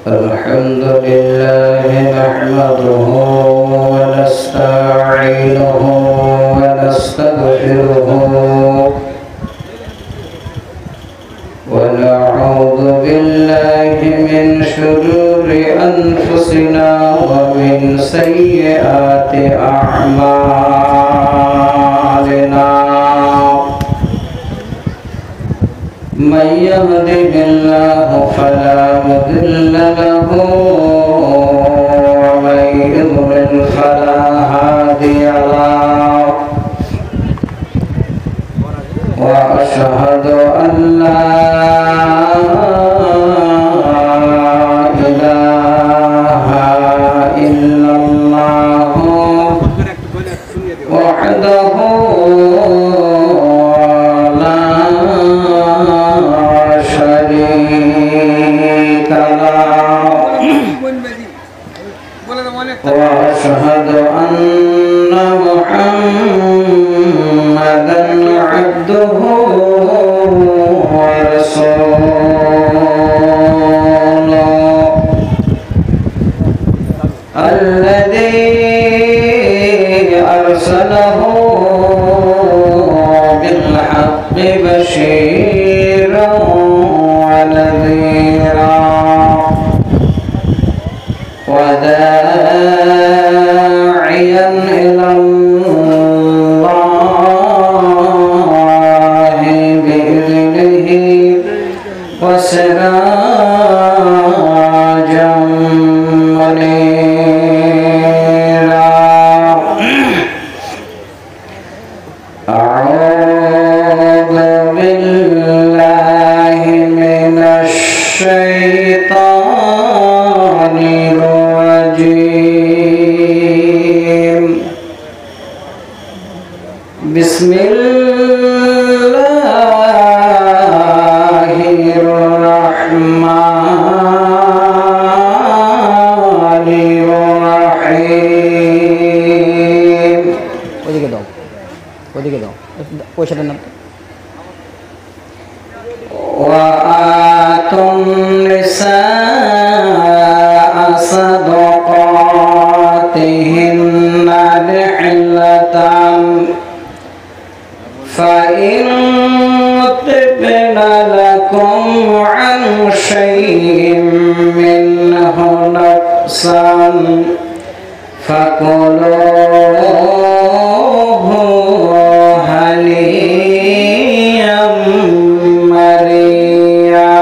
الحمد لله نحمده ونستعينه ونستغفره ونعوذ بالله من شرور أنفسنا ومن سيئات أعمالنا من يهده الله فلا مضل له ومن يضلل فلا هادي له وأشهد أن لا إله إلا الله وحده وأشهد أن محمدًا عبده ورسوله الذي أرسله بالحق بشيرًا ونذيرًا وداعيا إلى الله بإذنه وسراجا منيرا أعوذ بالله من الشيطان بسم الله الرحمن الرحيم وآتوا النساء صدقاتهن نحلة فإن طبن لكم عن شيء منه نفسا فكلوه هنيئا مريئا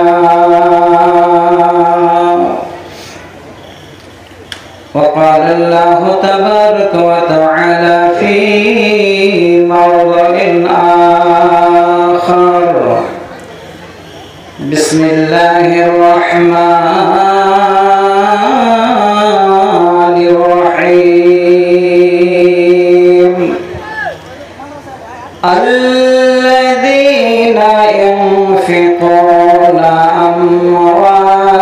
وقال الله تبارك وتعالى في موضع آخر بسم الله الرحمن الرحيم الذين ينفقون أموالهم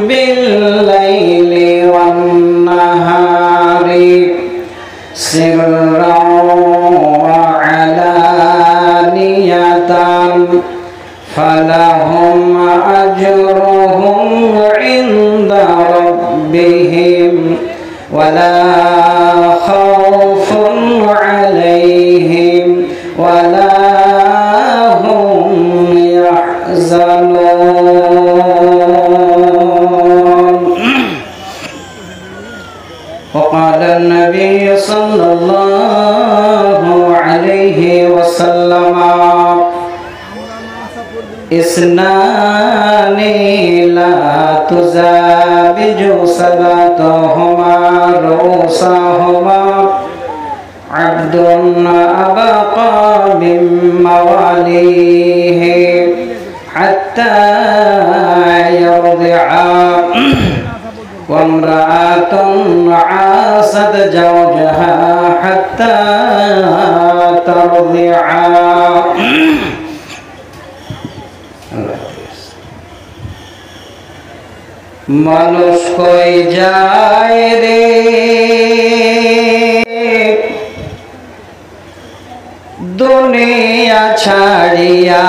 بالليل والنهار سرا فلهم أجرهم عند ربهم ولا خوف عليهم ولا هم يحزنون وقال النبي صلى الله عليه وسلم اثنان لا تزابج صلاتهما رؤوسهما عبد أبقى من مواليه حتى يرضعا وامرأة عاصت زوجها حتى ترضعا মানুষ কই যায় রে দুনিয়া ছাড়িয়া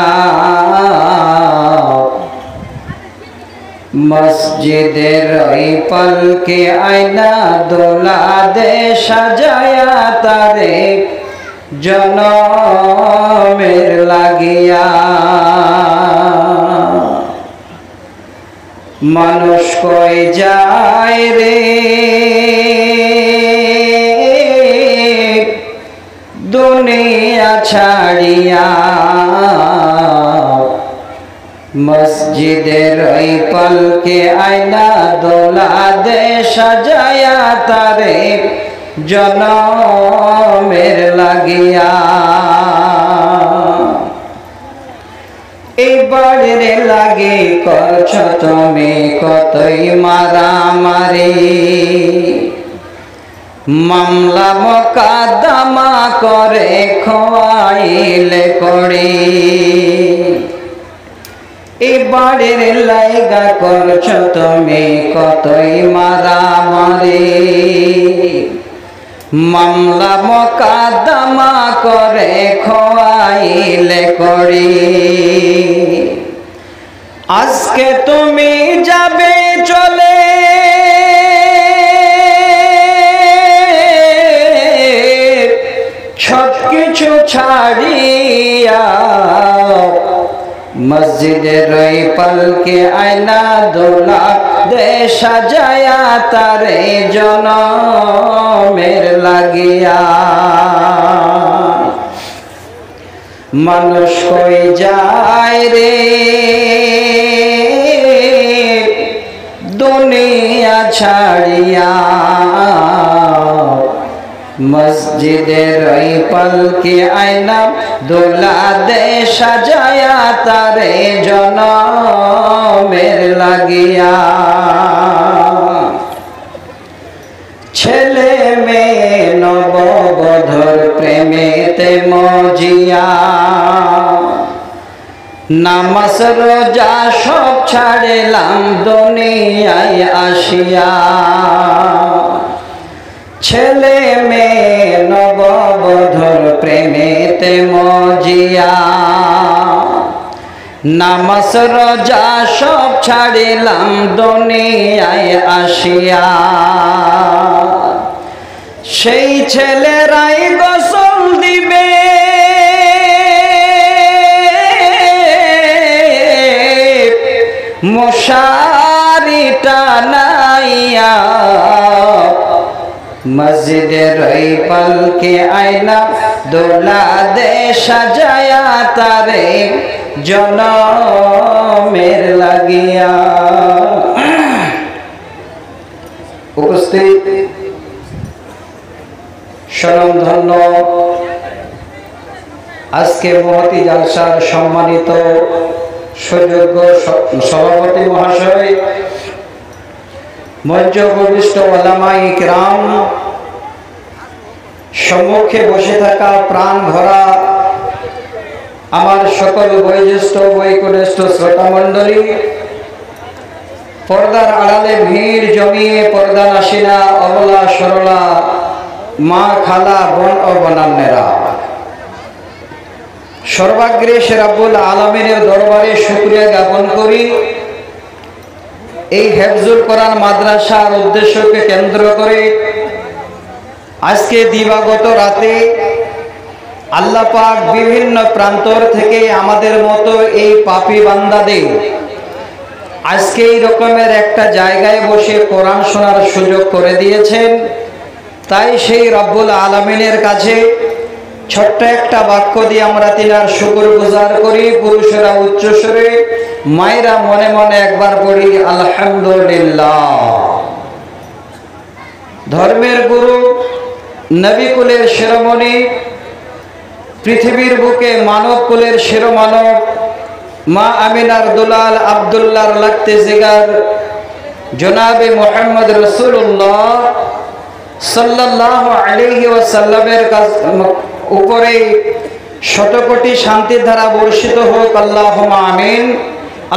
মসজিদের ওই পালকে আয়না দোলা দে সাজায়া তারে জনমের লাগিয়া। মানুষ কই যায় রে দুনিয়া ছাড়িয়া, মসজিদের ওই পালকে আয়না দোলা দে সাজায়া তারে জনমের লাগিয়া। এই বাড়ির লাগে করছ তুমি কতই মারামারি, মামলা মোকদ্দমা করে খোয়াইলে করি। এই বাড়ির লাইগা করছ তুমি কতই মারামারি, মামলা মোকদ্দমা করে খোয়াইলে করি। আজকে তুমি যাবে চলে সব কিছু ছাড়িয়া, মসজিদের ওই পালকে আয়না দোলা দে সাজায়া তারে জনমের লাগিয়া। মানুষ কই যায় রে দুনিয়া ছাড়িয়া, মসজিদের ওই পালকে আয়না দোলা দে সাজায়া তারে জনমের লাগিয়া। ছেলে মেয়ে নববধূর প্রেমেতে মজিয়া, নামাজ রোজা সব ছাড়লাম দুনিয়ায় আসিয়া। ছেলে মেয়ে নববধূর প্রেমেতে মজিয়া, নামাজ রোজা সব ছাড়িলাম দুনিয়ায় আসিয়া। সেই ছেলেরাই গোসল দিবে মশারি টানাইয়া, মসজিদের ওই পালকে আয়না দোলা দে সাজায়া তারে জনমের লাগিয়া। উপস্থিত স্বনামধন্য আজকে মহতী জালসার সম্মানিত সুযোগ্য সভাপতি মহাশয়, মঞ্চ উপবিষ্ট ওলামায়ে কিরাম, সম্মুখে বসে থাকা প্রাণ ভরা আমার সকল বয়োজ্যেষ্ঠ বৈকনিষ্ঠ শ্রোতা মণ্ডলী, পর্দার আড়ালে ভিড় জমিয়ে পর্দা নাসিনা অবলা সরলা মা খালা বোন ও বনান্নেরা, সর্বাগ্রে সে রাব্বুল আলামিনের দরবারে শুকরিয়া জ্ঞাপন করি। এই হেফজুল কোরআন মাদ্রাসার উদ্দেশ্যকে কেন্দ্র করে আজকে দিবাগত রাতে আল্লাহ পাক বিভিন্ন প্রান্তর থেকে আমাদের মতো এই পাপী বান্দাদের আজকে এই রকমের একটা জায়গায় বসে কোরআন শোনার সুযোগ করে দিয়েছেন। তাই সেই রব্বুল আলামিনের কাছে ছোট্ট একটা বাক্য দিয়ে আমরা তিনার শুকরগুজার করি। পুরুষেরা উচ্চস্বরে, মায়েরা মনে মনে একবার পড়ি আলহামদুলিল্লাহ। ধর্মের গুরু, নবী কুলের শিরোমণি, পৃথিবীর বুকে মানব কুলের শিরোমানব, মা আমিনার দুলাল আব্দুল্লাহর লাগতে জিগার জনাবে মুহাম্মদ রাসূলুল্লাহ সাল্লাল্লাহু আলাইহি ওয়াসাল্লামের উপরে শতকোটি শান্তির ধারা বর্ষিত হোক। আল্লাহুম্মা আমিন।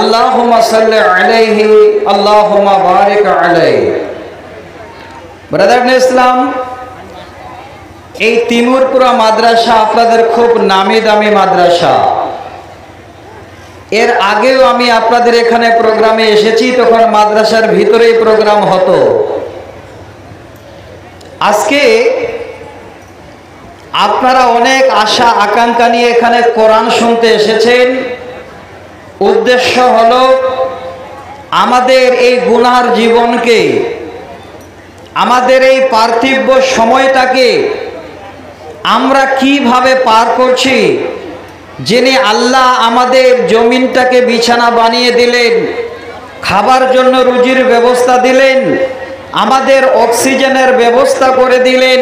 আল্লাহুম্মা সাল্লি আলাইহি, আল্লাহুম্মা বারিক আলাইহি। ব্রাদার ইন ইসলাম, এই তিমুরপুরা মাদ্রাসা আপনাদের খুব নামি দামি মাদ্রাসা। এর আগেও আমি আপনাদের এখানে প্রোগ্রামে এসেছি, তখন মাদ্রাসার ভিতরেই প্রোগ্রাম হতো। আজকে আপনারা অনেক আশা আকাঙ্ক্ষা নিয়ে এখানে কোরআন শুনতে এসেছেন। উদ্দেশ্য হলো আমাদের এই গুনার জীবনকে, আমাদের এই পার্থিব সময়টাকে আমরা কিভাবে পার করছি। যিনি আল্লাহ আমাদের জমিনটাকে বিছানা বানিয়ে দিলেন, খাবার জন্য রুজির ব্যবস্থা দিলেন, আমাদের অক্সিজেনের ব্যবস্থা করে দিলেন,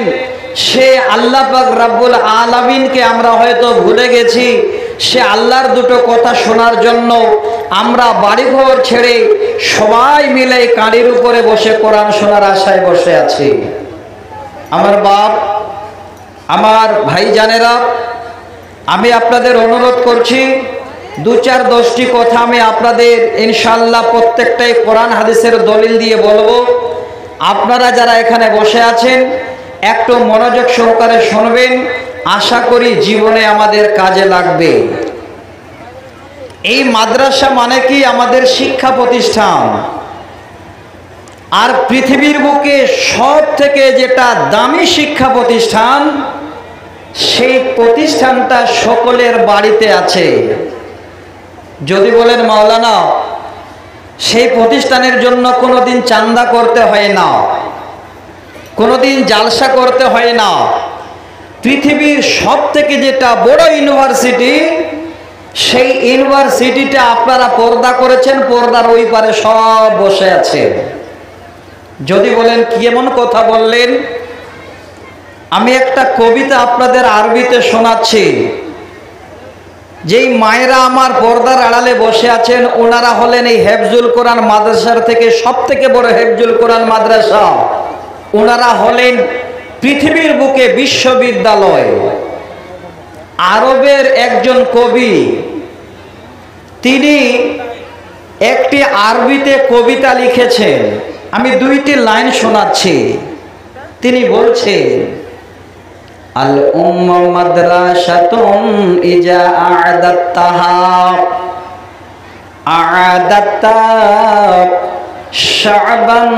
সে আল্লাহ পাক রব্বুল আলামিনকে আমরা হয়তো ভুলে গেছি। সে আল্লাহর দুটো কথা শোনার জন্য আমরা বাড়িঘর ছেড়ে সবাই মিলে কাঁড়ির উপরে বসে কোরআন শোনার আশায় বসে আছি। আমার বাপ, আমার ভাইজানেরা, আমি আপনাদের অনুরোধ করছি, 2-4-10টি কথা আমি আপনাদের ইনশাআল্লাহ প্রত্যেকটাই কোরআন হাদিসের দলিল দিয়ে বলবো। আপনারা যারা এখানে বসে আছেন একটু মনোযোগ সহকারে শুনবেন, আশা করি জীবনে আমাদের কাজে লাগবে। এই মাদ্রাসা মানে কি? আমাদের শিক্ষা প্রতিষ্ঠান। আর পৃথিবীর বুকে সব থেকে যেটা দামি শিক্ষা প্রতিষ্ঠান, সেই প্রতিষ্ঠানটা সকলের বাড়িতে আছে। যদি বলেন মাওলানা, সেই প্রতিষ্ঠানের জন্য কোনোদিন চান্দা করতে হয় না, কোনোদিন জালসা করতে হয় না। পৃথিবীর সব থেকে যেটা বড় ইউনিভার্সিটি, সেই ইউনিভার্সিটিটা আপনারা পর্দা করেছেন, পর্দার ওই পারে সব বসে আছে। যদি বলেন কি এমন কথা বললেন, আমি একটা কবিতা আপনাদের আরবিতে শোনাচ্ছি। যেই মায়েরা আমার পর্দার আড়ালে বসে আছেন, ওনারা হলেন এই হেফজুল কোরআন মাদ্রাসার থেকে সব থেকে বড় হেফজুল কোরআন মাদ্রাসা। ওনারা হলেন পৃথিবীর বুকে বিশ্ববিদ্যালয়। আরবের একজন কবি, তিনি একটি আরবিতে কবিতা লিখেছেন। আমি 2টি লাইন শোনাচ্ছি। তিনি বলছেন, আল উম্মা মাদ্রাসাতুন ইজা আ'দাত্তাহা আ'দাত্তা শা'বান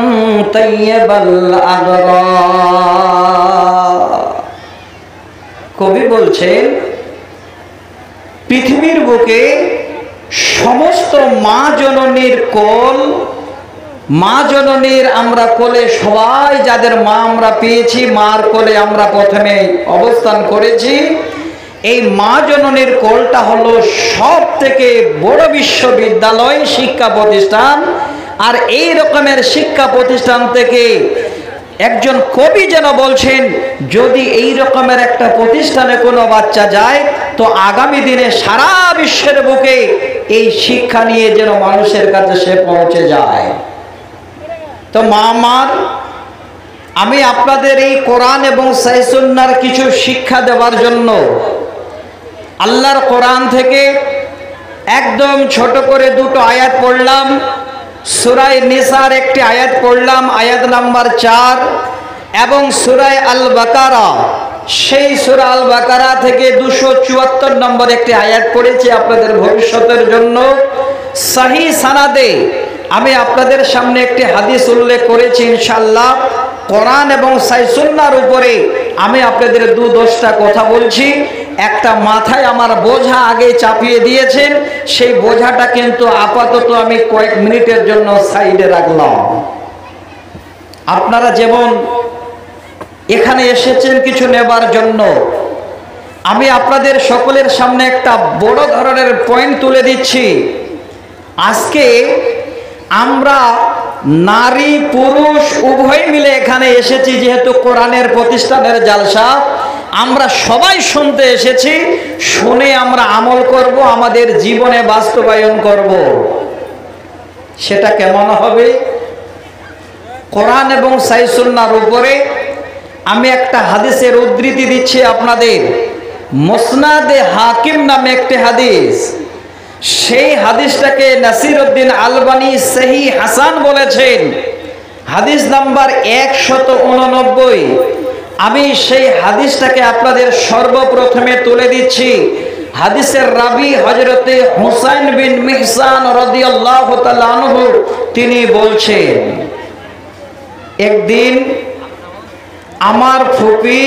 তাইয়্যিবাল আগরা। কবি বলছেন, পৃথিবীর বুকে সমস্ত মা জননীর কোল, মা জননীর আমরা কোলে সবাই যাদের মা আমরা পেয়েছি, মার কোলে আমরা প্রথমে অবস্থান করেছি। এই মা জননীর কোলটা হলো সব থেকে বড় বিশ্ববিদ্যালয়, শিক্ষা প্রতিষ্ঠান। আর এই রকমের শিক্ষা প্রতিষ্ঠান থেকে একজন কবি যেন বলছেন, যদি এই রকমের একটা প্রতিষ্ঠানে কোনো বাচ্চা যায়, তো আগামী দিনে সারা বিশ্বের বুকে এই শিক্ষা নিয়ে যেন মানুষের কাছে সে পৌঁছে যায়। তো মা আমার, আমি আপনাদের এই কোরআন এবং সহিহ সুন্নাহর কিছু শিক্ষা দেওয়ার জন্য আল্লাহর কোরআন থেকে একদম ছোট করে 2টো আয়াত পড়লাম। সূরা নিসার একটি আয়াত পড়লাম, আয়াত নাম্বার 4, এবং সূরা আল বাকারা, সেই সূরা আল বাকারা থেকে 274 নম্বর একটি আয়াত পড়েছি আপনাদের ভবিষ্যতের জন্য। সহিহ সানাদে আমি আপনাদের সামনে একটি হাদিস উল্লেখ করেছি। ইনশাআল্লাহ কোরআন এবং সহিহ সুন্নাহর উপরে আমি আপনাদের 2-10টা কথা বলছি। একটা মাথায় আমার বোঝা আগে চাপিয়ে দিয়েছেন, সেই বোঝাটা কিন্তু আপাতত আমি কয়েক মিনিটের জন্য সাইডে রাখলাম। আপনারা যেমন এখানে এসেছেন কিছু নেবার জন্য, আমি আপনাদের সকলের সামনে একটা বড় ধরনের পয়েন্ট তুলে দিচ্ছি। আজকে আমরা নারী পুরুষ উভয় মিলে এখানে এসেছি, যেহেতু কোরআনের প্রতিষ্ঠানের জালসা। আমরা সবাই শুনতে এসেছি, শুনে আমরা আমল করব, আমাদের জীবনে বাস্তবায়ন করব। সেটা কেমন হবে? কোরআন এবং সহিহ সুন্নাহর উপরে আমি একটা হাদিসের উদ্ধৃতি দিচ্ছি আপনাদের। মুসনাদে হাকিম নামে একটি হাদিস, সেই হাদিসটাকে নাসিরউদ্দিন আলবানী সহিহ হাসান বলেছেন। হাদিস নাম্বার 189। আমি সেই হাদিসটাকে আপনাদের সর্বপ্রথমে তুলে দিচ্ছি। হাদিসের রাবি হযরতে হুসাইন বিন মিহসান রাদিয়াল্লাহু তাআলা আনহু তিনি বলছেন, একদিন আমার ফুপি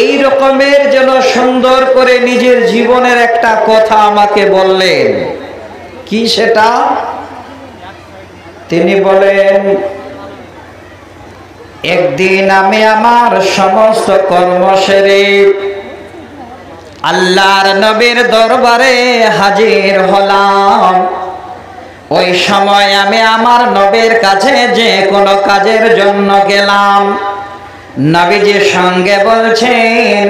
এই রকমের যেন সুন্দর করে নিজের জীবনের একটা কথা আমাকে বললেন। কি সেটা? তিনি বলেন, একদিন আমি আমার সমস্ত কর্ম সেরে আল্লাহর নবীর দরবারে হাজির হলাম। ওই সময় আমি আমার নবীর কাছে যে কোনো কাজের জন্য গেলাম, নবীজির সঙ্গে বলছেন,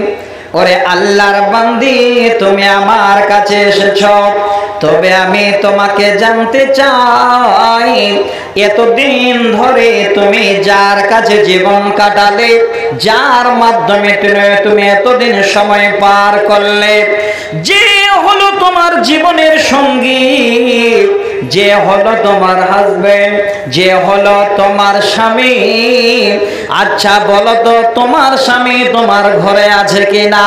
ওরে আল্লাহর বান্দি, তুমি আমার কাছে এসেছো, তবে আমি তোমাকে জানতে চাই, এতদিন ধরে তুমি যার কাছে জীবন কাটালে, যার মাধ্যমে তুমি এতদিন সময় পার করলে, যে হলো তোমার জীবনের সঙ্গী, যে হলো তোমার হাজবেন্ড, যে হলো তোমার স্বামী, আচ্ছা বলো তো তোমার স্বামী তোমার ঘরে আছে কিনা?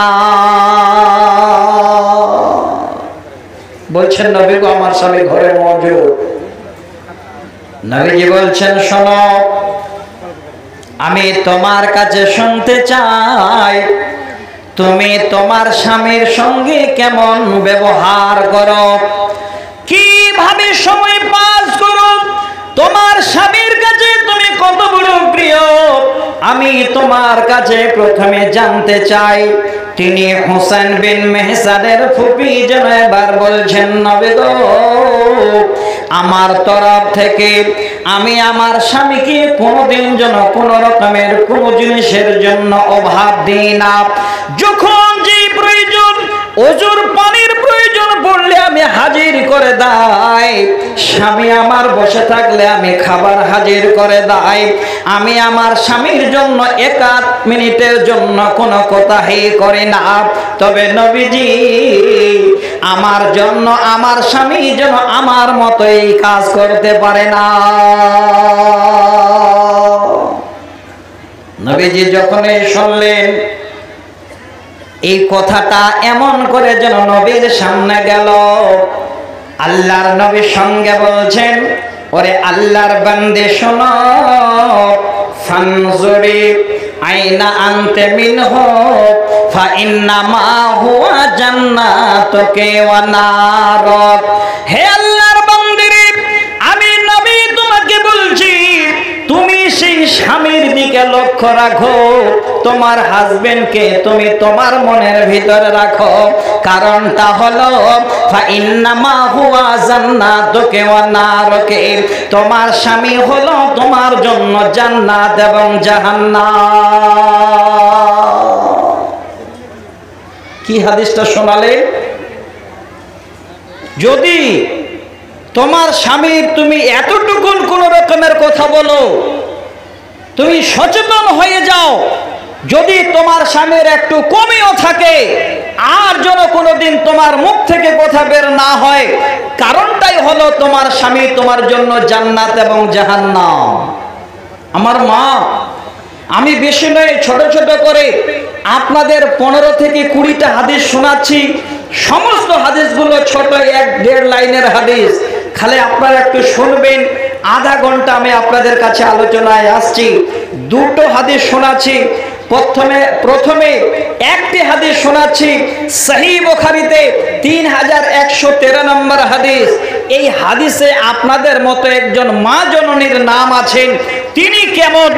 বলছেন, নবী গো, আমার স্বামী ঘরে মজুদ। নবীজি বলছেন, শোনো, আমি তোমার কাছে শুনতে চাই, তুমি তোমার স্বামীর সঙ্গে কেমন ব্যবহার করো, কিভাবে সময় পাস করো, তোমার স্বামীর কাছে তুমি কত বড় প্রিয়, আমি তোমার কাছে প্রথমে জানতে চাই। তিনি হুসাইন বিন মেহসানের ফুপি যেন এবার বলছেন, নবী গো, আমার তরফ থেকে আমি আমার স্বামীকে কোনোদিন যেন কোনো রকমের কোনো জিনিসের জন্য অভাব দিই না। যখন যে প্রয়োজন, ওজুর পানির প্রয়োজন পড়লে আমি হাজির করে দেই, স্বামী আমার বসে থাকলে আমি খাবার হাজির করে দেই, আমি আমার স্বামীর জন্য এক আধ মিনিটের জন্য কোনো কথাই করি না। তবে নবীজি, আমার জন্য আমার স্বামী যেন আমার মতো এই কাজ করতে পারে না। নবীজি যখন শুনলেন এই কথাটা, এমন করে যেন নবীর সামনে গেল, আল্লাহর নবীর সঙ্গে বলছেন, ওরে আল্লাহর বান্দে শোনো, ফানজুরি আইনা আনতে মিনহু ফা ইন্নামা হুয়া জান্নাতুকে ওয়া নারুক। হে আল্লাহর বান্দিরে, আমি নবী তোমাকে বলছি, তুমি সেই স্বামীর দিকে লক্ষ্য রাখো, তোমার হাজবেন্ডকে তুমি তোমার মনের ভিতরে রাখো, কারণটা হলো ফা ইন্নামা হুয়া জান্নাতুকে ওয়া নারুকে, তোমার স্বামী হলো তোমার জন্য জান্নাত এবং জাহান্নাম। কি হাদিসটা শোনালে? যদি তোমার স্বামীর তুমি এতটুকু কোন রকমের কথা বলো, তুমি সচেতন হয়ে যাও, যদি তোমার স্বামীর একটু কমিও থাকে, আর যেন কোনোদিন তোমার মুখ থেকে কথা বের না হয়, কারণটাই হলো তোমার স্বামী তোমার জন্য জান্নাত এবং জাহান্নাম। আমার মা, আমি বেশি নয়, ছোট ছোট করে আপনাদের 15 থেকে 20টা হাদিস শোনাচ্ছি। সমস্ত হাদিসগুলো ছোট 1-1.5 লাইনের হাদিস, খালি আপনারা একটু শুনবেন। আধা ঘন্টা আমি আপনাদের কাছে আলোচনায় আসছি। দুটো হাদিস শোনাচ্ছি। প্রথমে একটি হাদিস শোনাচ্ছি, সহিহ বুখারীতে 3113 নম্বর হাদিস। এই হাদিসে আপনাদের মতো একজন মা জননীর নাম আছেন, তিনি কেমন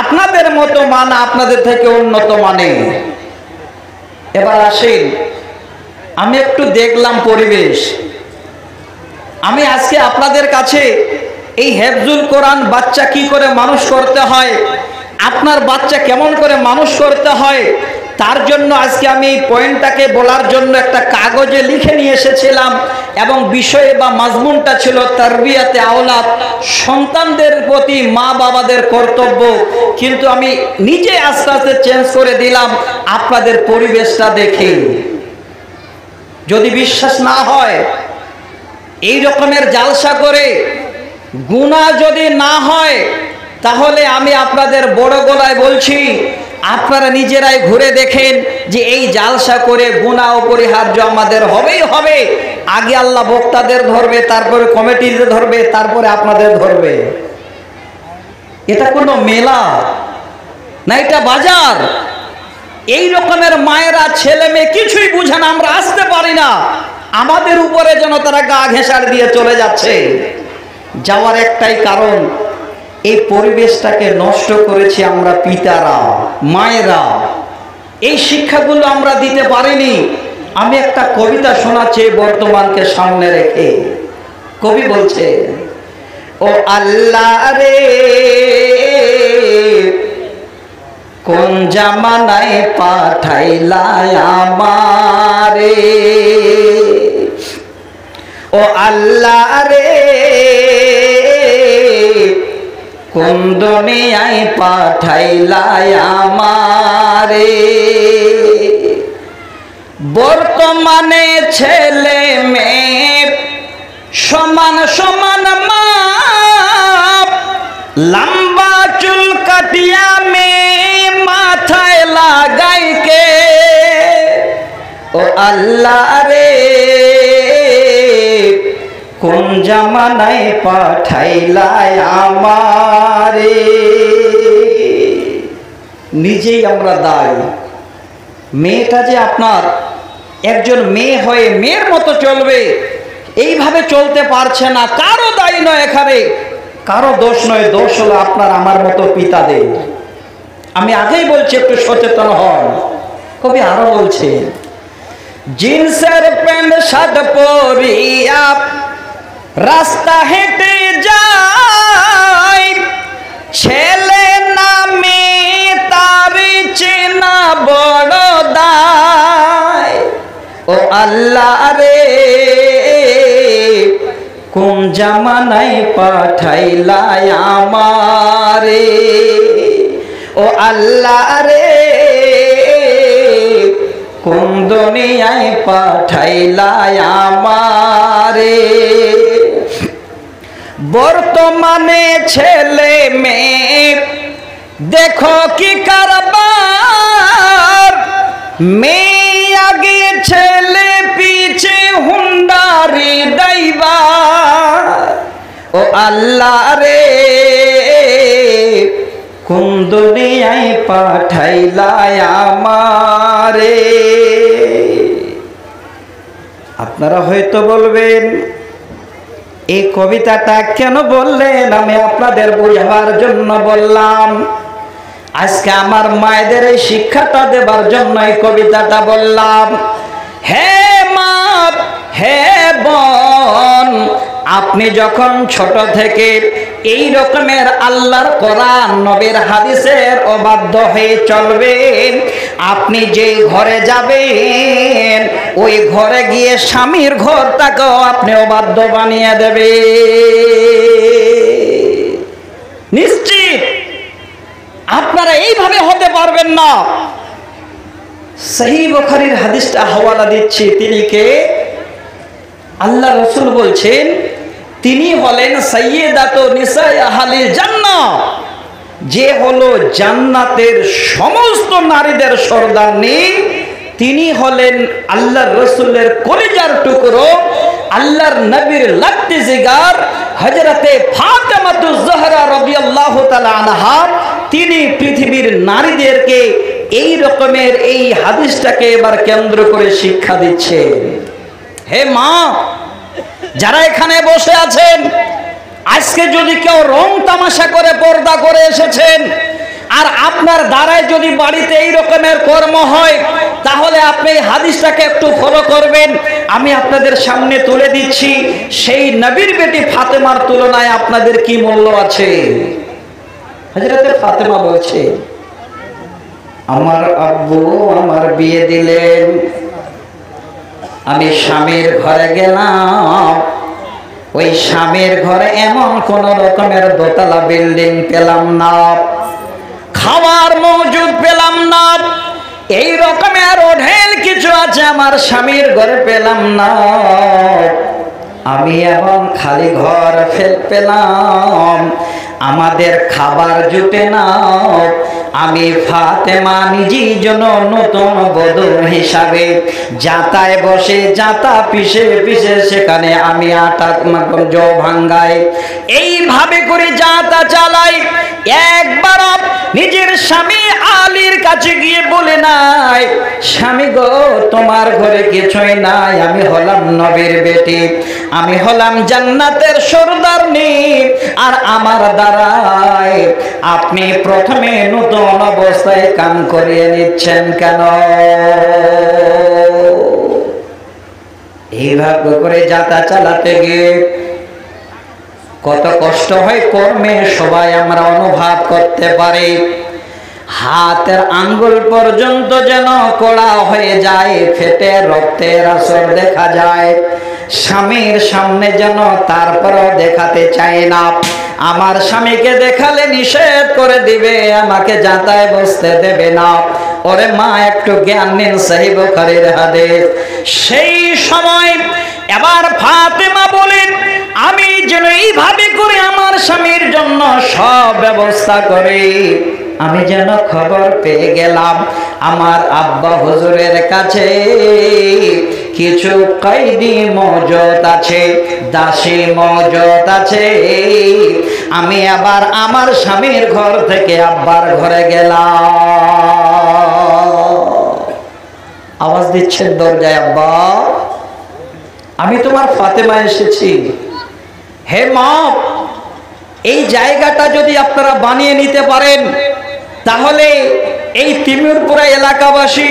আপনাদের মতো মা না আপনাদের থেকে উন্নত মানে। এবার আসেন, আমি একটু দেখলাম পরিবেশ। আমি আজকে আপনাদের কাছে এই হেফজুল কোরআন বাচ্চা কি করে মানুষ করতে হয়, আপনার বাচ্চা কেমন করে মানুষ করতে হয়, তার জন্য আজকে আমি এই পয়েন্টটাকে বলার জন্য একটা কাগজে লিখে নিয়ে এসেছিলাম, এবং বিষয় বা মাজমুনটা ছিল তারবিয়াতে আওলাদ, সন্তানদের প্রতি মা বাবাদের কর্তব্য। কিন্তু আমি নিজে আস্তে আস্তে চেঞ্জ করে দিলাম আপনাদের পরিবেশটা দেখে। যদি বিশ্বাস না হয়, এই রকমের জালসা করে গুনাহ যদি না হয়, তাহলে আমি আপনাদের বড় গলায় বলছি, আপনারা নিজেরাই ঘুরে দেখেন যে এই জালসা করে গুনাহ অপরিহার্য আমাদের হবেই হবে। আগে আল্লাহ বক্তাদের ধরবে, তারপরে কমিটিদের ধরবে, তারপরে আপনাদের ধরবে। এটা কোনো মেলা না, এটা বাজার। এই রকমের মায়েরা ছেলে মেয়ে কিছুই বুঝে না, আমরা আসতে পারি না, আমাদের উপরে যেন তারা গা ঘেঁষার দিয়ে চলে যাচ্ছে। যাওয়ার একটাই কারণ, এই পরিবেশটাকে নষ্ট করেছি আমরা পিতারা, মায়েরা। এই শিক্ষাগুলো আমরা দিতে পারিনি। আমি একটা কবিতা শোনাচ্ছি বর্তমানকে সামনে রেখে। কবি বলছে, ও আল্লাহ রে কোন জামানায় পাঠাইলা আমারে, ও আল্লাহ রে কোন দুনিয়ায় পাঠাইলা আমারে। বর্তমানে ছেলে মেয়ে সমান সমান মাপ, লম্বা চুল কাটিয়া মেয়ে মাথায় লাগাই কে, ও আল্লাহ রে কোন জামানায় পাঠাইলা আমারে। নিজেই আমরা দায়ী। মেয়েটা যে আপনার একজন মেয়ে হয়ে মেয়ের মতো চলবে, এইভাবে চলতে পারছে না, কারো দায়ী নয়, এখানে কারো দোষ নয়। দোষ হলো আপনার আমার মতো পিতাদের। আমি আগেই বলছি একটু সচেতন হন। কবি আরো বলছে, জিন্সের প্যান্ট শার্ট পরিয়া রাস্তা হেঁটে যায়, ছেলে না মেয়ে তার চেনা বড় দায়, ও আল্লাহ রে কোন জামানায় পাঠাইলা আমারে, ও আল্লাহ রে কোন দুনিয়ায় পাঠাইলা আমারে। বর্তমানে ছেলে মেয়ে দেখো কি কারবার, মেয়ে আগে ছেলে পিছে হুন্ডারি ড্রাইভার, ও আল্লাহ রে কোন দুনিয়ায় পাঠাইলা আমারে। আপনারা হয়তো বলবেন, এই কবিতাটা কেন বললেন? আমি আপনাদের বোঝাবার জন্য বললাম। আজকে আমার মায়েদের এই শিক্ষাটা দেবার জন্য এই কবিতাটা বললাম। হে মা, হে বোন, আপনি যখন ছোট থেকে এই রকমের আল্লাহর কোরআন নবীর হাদিসের অবাধ্য হয়ে চলবেন, আপনি যে ঘরে যাবেন ওই ঘরে গিয়ে স্বামীর ঘরটাকেও আপনি অবাধ্য বানিয়ে দেবে নিশ্চিত। আপনারা এইভাবে হতে পারবেন না। সহিহ বুখারীর হাদিসটা হাওয়ালা দিচ্ছি। তিনি কে? আল্লাহ রাসূল বলছেন, তিনি হলেন সাইয়্যিদাতু নিসাই আহলিল জান্নাহ, যে হলো জান্নাতের সমস্ত নারীদের সর্দারনী। তিনি হলেন আল্লাহর রাসূলের কলিজার টুকরো, আল্লাহর নবীর লাত্তি জিগার হযরতে ফাতেমাতুজ জোহরা রাদিয়াল্লাহু তাআলা আনহা। তিনি পৃথিবীর নারীদেরকে এই রকমের এই হাদিসটাকে এবার কেন্দ্র করে শিক্ষা দিচ্ছেন। হে মা, যারা এখানে বসে আছেন, আজকে যদি কেউ রং তামাশা করে পর্দা করে এসেছেন, আর আপনার দ্বারাই যদি বাড়িতে এই রকমের কর্ম হয়, তাহলে আপনি এই হাদিসটাকে একটু ফলো করবেন। আমি আপনাদের সামনে তুলে দিচ্ছি, সেই নবীর বেটি ফাতেমার তুলনায় আপনাদের কি মূল্য আছে। হযরতে ফাতেমা বলছে, আমার আব্বু আমার বিয়ে দিলেন, আমি স্বামীর ঘরে গেলাম, ওই স্বামীর ঘরে এমন কোন রকমের দোতলা বিল্ডিং পেলাম না, খাওয়ার মজুদ পেলাম না, এই রকমের ওঢেল কিছু আছে আমার স্বামীর ঘরে পেলাম না। আমি এখন খালি ঘর পেলাম, আমাদের খাবার জুটে না, আমি ফাতেমা নিজেই যেন নতুন বধূ হিসাবে জাতায় বসে, জাতা পিষে পিষে সেখানে আমি আটা জো ভাঙ্গাই, এইভাবে করে জাতা চালাই। একবার নিজের স্বামী আলীর কাছে গিয়ে বলে নাই, স্বামী গো তোমার ঘরে কিছুই নাই, আমি হলাম নবীর বেটি, আমি হলাম জান্নাতের সরদারনি, আর আমার দ্বারায় আপনি প্রথমে নতুন অবস্থায় কাম করিয়ে নিচ্ছেন কেন? এইভাবে করে যাতা চালাতে গিয়ে কত কষ্ট হয় কর্মে সবাই আমরা অনুভব করতে পারি। হাতের আঙ্গুল পর্যন্ত যেন কড়া হয়ে যায়, ফেটে রক্তের আসর দেখা যায়। স্বামীর সামনে যেন তারপরও দেখাতে চাই না, আমার স্বামীকে দেখালে নিষেধ করে দিবে, আমাকে যাতায় বসতে দেবে না। ওরে মা একটু জ্ঞান নিন, সহিহ বুখারীর হাদিস। সেই সময় এবার ফাতেমা বলেন, আমি যেন এইভাবে করে আমার স্বামীর জন্য সব ব্যবস্থা করি। আমি যেন খবর পেয়ে গেলাম আমার আব্বা হুজুরের কাছে কিছু কয়েদি মওজুদ আছে, দাসী মওজুদ আছে। আমি আবার আমার স্বামীর ঘর থেকে আব্বার ঘরে গেলাম। আওয়াজ দিচ্ছেন দরজায়, আব্বা আমি তোমার ফাতেমা এসেছি। হে মা, এই জায়গাটা যদি আপনারা বানিয়ে নিতে পারেন, তাহলে এই তিমুরপুরা এলাকাবাসী,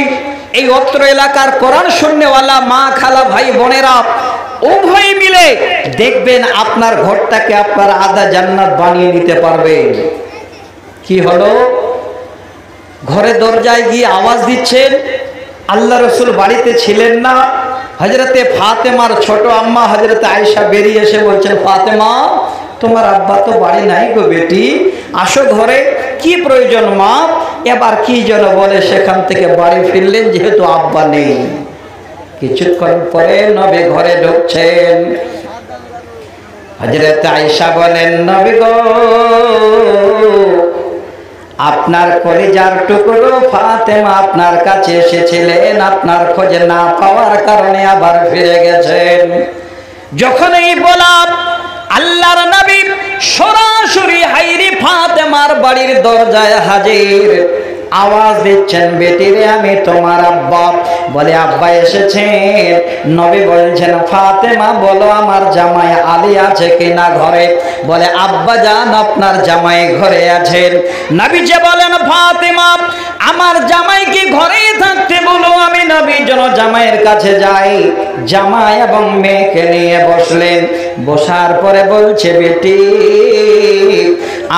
এই অত্র এলাকার কোরআন শুননেওয়ালা মা, খালা, ভাই বোনেরা উভয় মিলে দেখবেন আপনার ঘরটাকে আপনার আধা জান্নাত বানিয়ে নিতে পারবেন। কি হলো? ঘরে দরজায় গিয়ে আওয়াজ দিচ্ছেন। আল্লাহ রসুল বাড়িতে ছিলেন না। হযরতে ফাতেমার ছোট আম্মা হযরতে আয়েশা বেরিয়ে এসে বলছেন, ফাতেমা তোমার আব্বা তো বাড়ি নাই গো বেটি, আসো ঘরে। কি প্রয়োজন মা? এবার কি যেন বলে সেখান থেকে বাড়ি ফিরলেন, যেহেতু আব্বা নেই। কিছুক্ষণ পরে নবী ঘরে ঢুকছেন। হযরতে আয়েশা বলেন, নবী গো আপনার কলিজার টুকরো ফাতেমা আপনার কাছে এসেছিলেন, আপনার খোঁজে না পাওয়ার কারণে আবার ফিরে গেছেন। যখনই বললাম আল্লাহর নবী সরাসরি হাইরে ফাতেমার বাড়ির দরজায় হাজির। আওয়াজ দিচ্ছেন, বেটিরে আমি তোমার আব্বা। বলে আব্বা এসেছেন। নবী বলছেন, ফাতেমা বলো আমার জামাই আলী আছে কিনা ঘরে? বলে আব্বা জান আপনার জামাই ঘরে আছেন। নবী যে বলেন, ফাতেমা আমার জামাই কি ঘরে থাকতে বলো, আমি নবী যেন জামাইয়ের কাছে যাই। জামাই এবং মেয়েকে নিয়ে বসলেন। বসার পরে বলছে, বেটি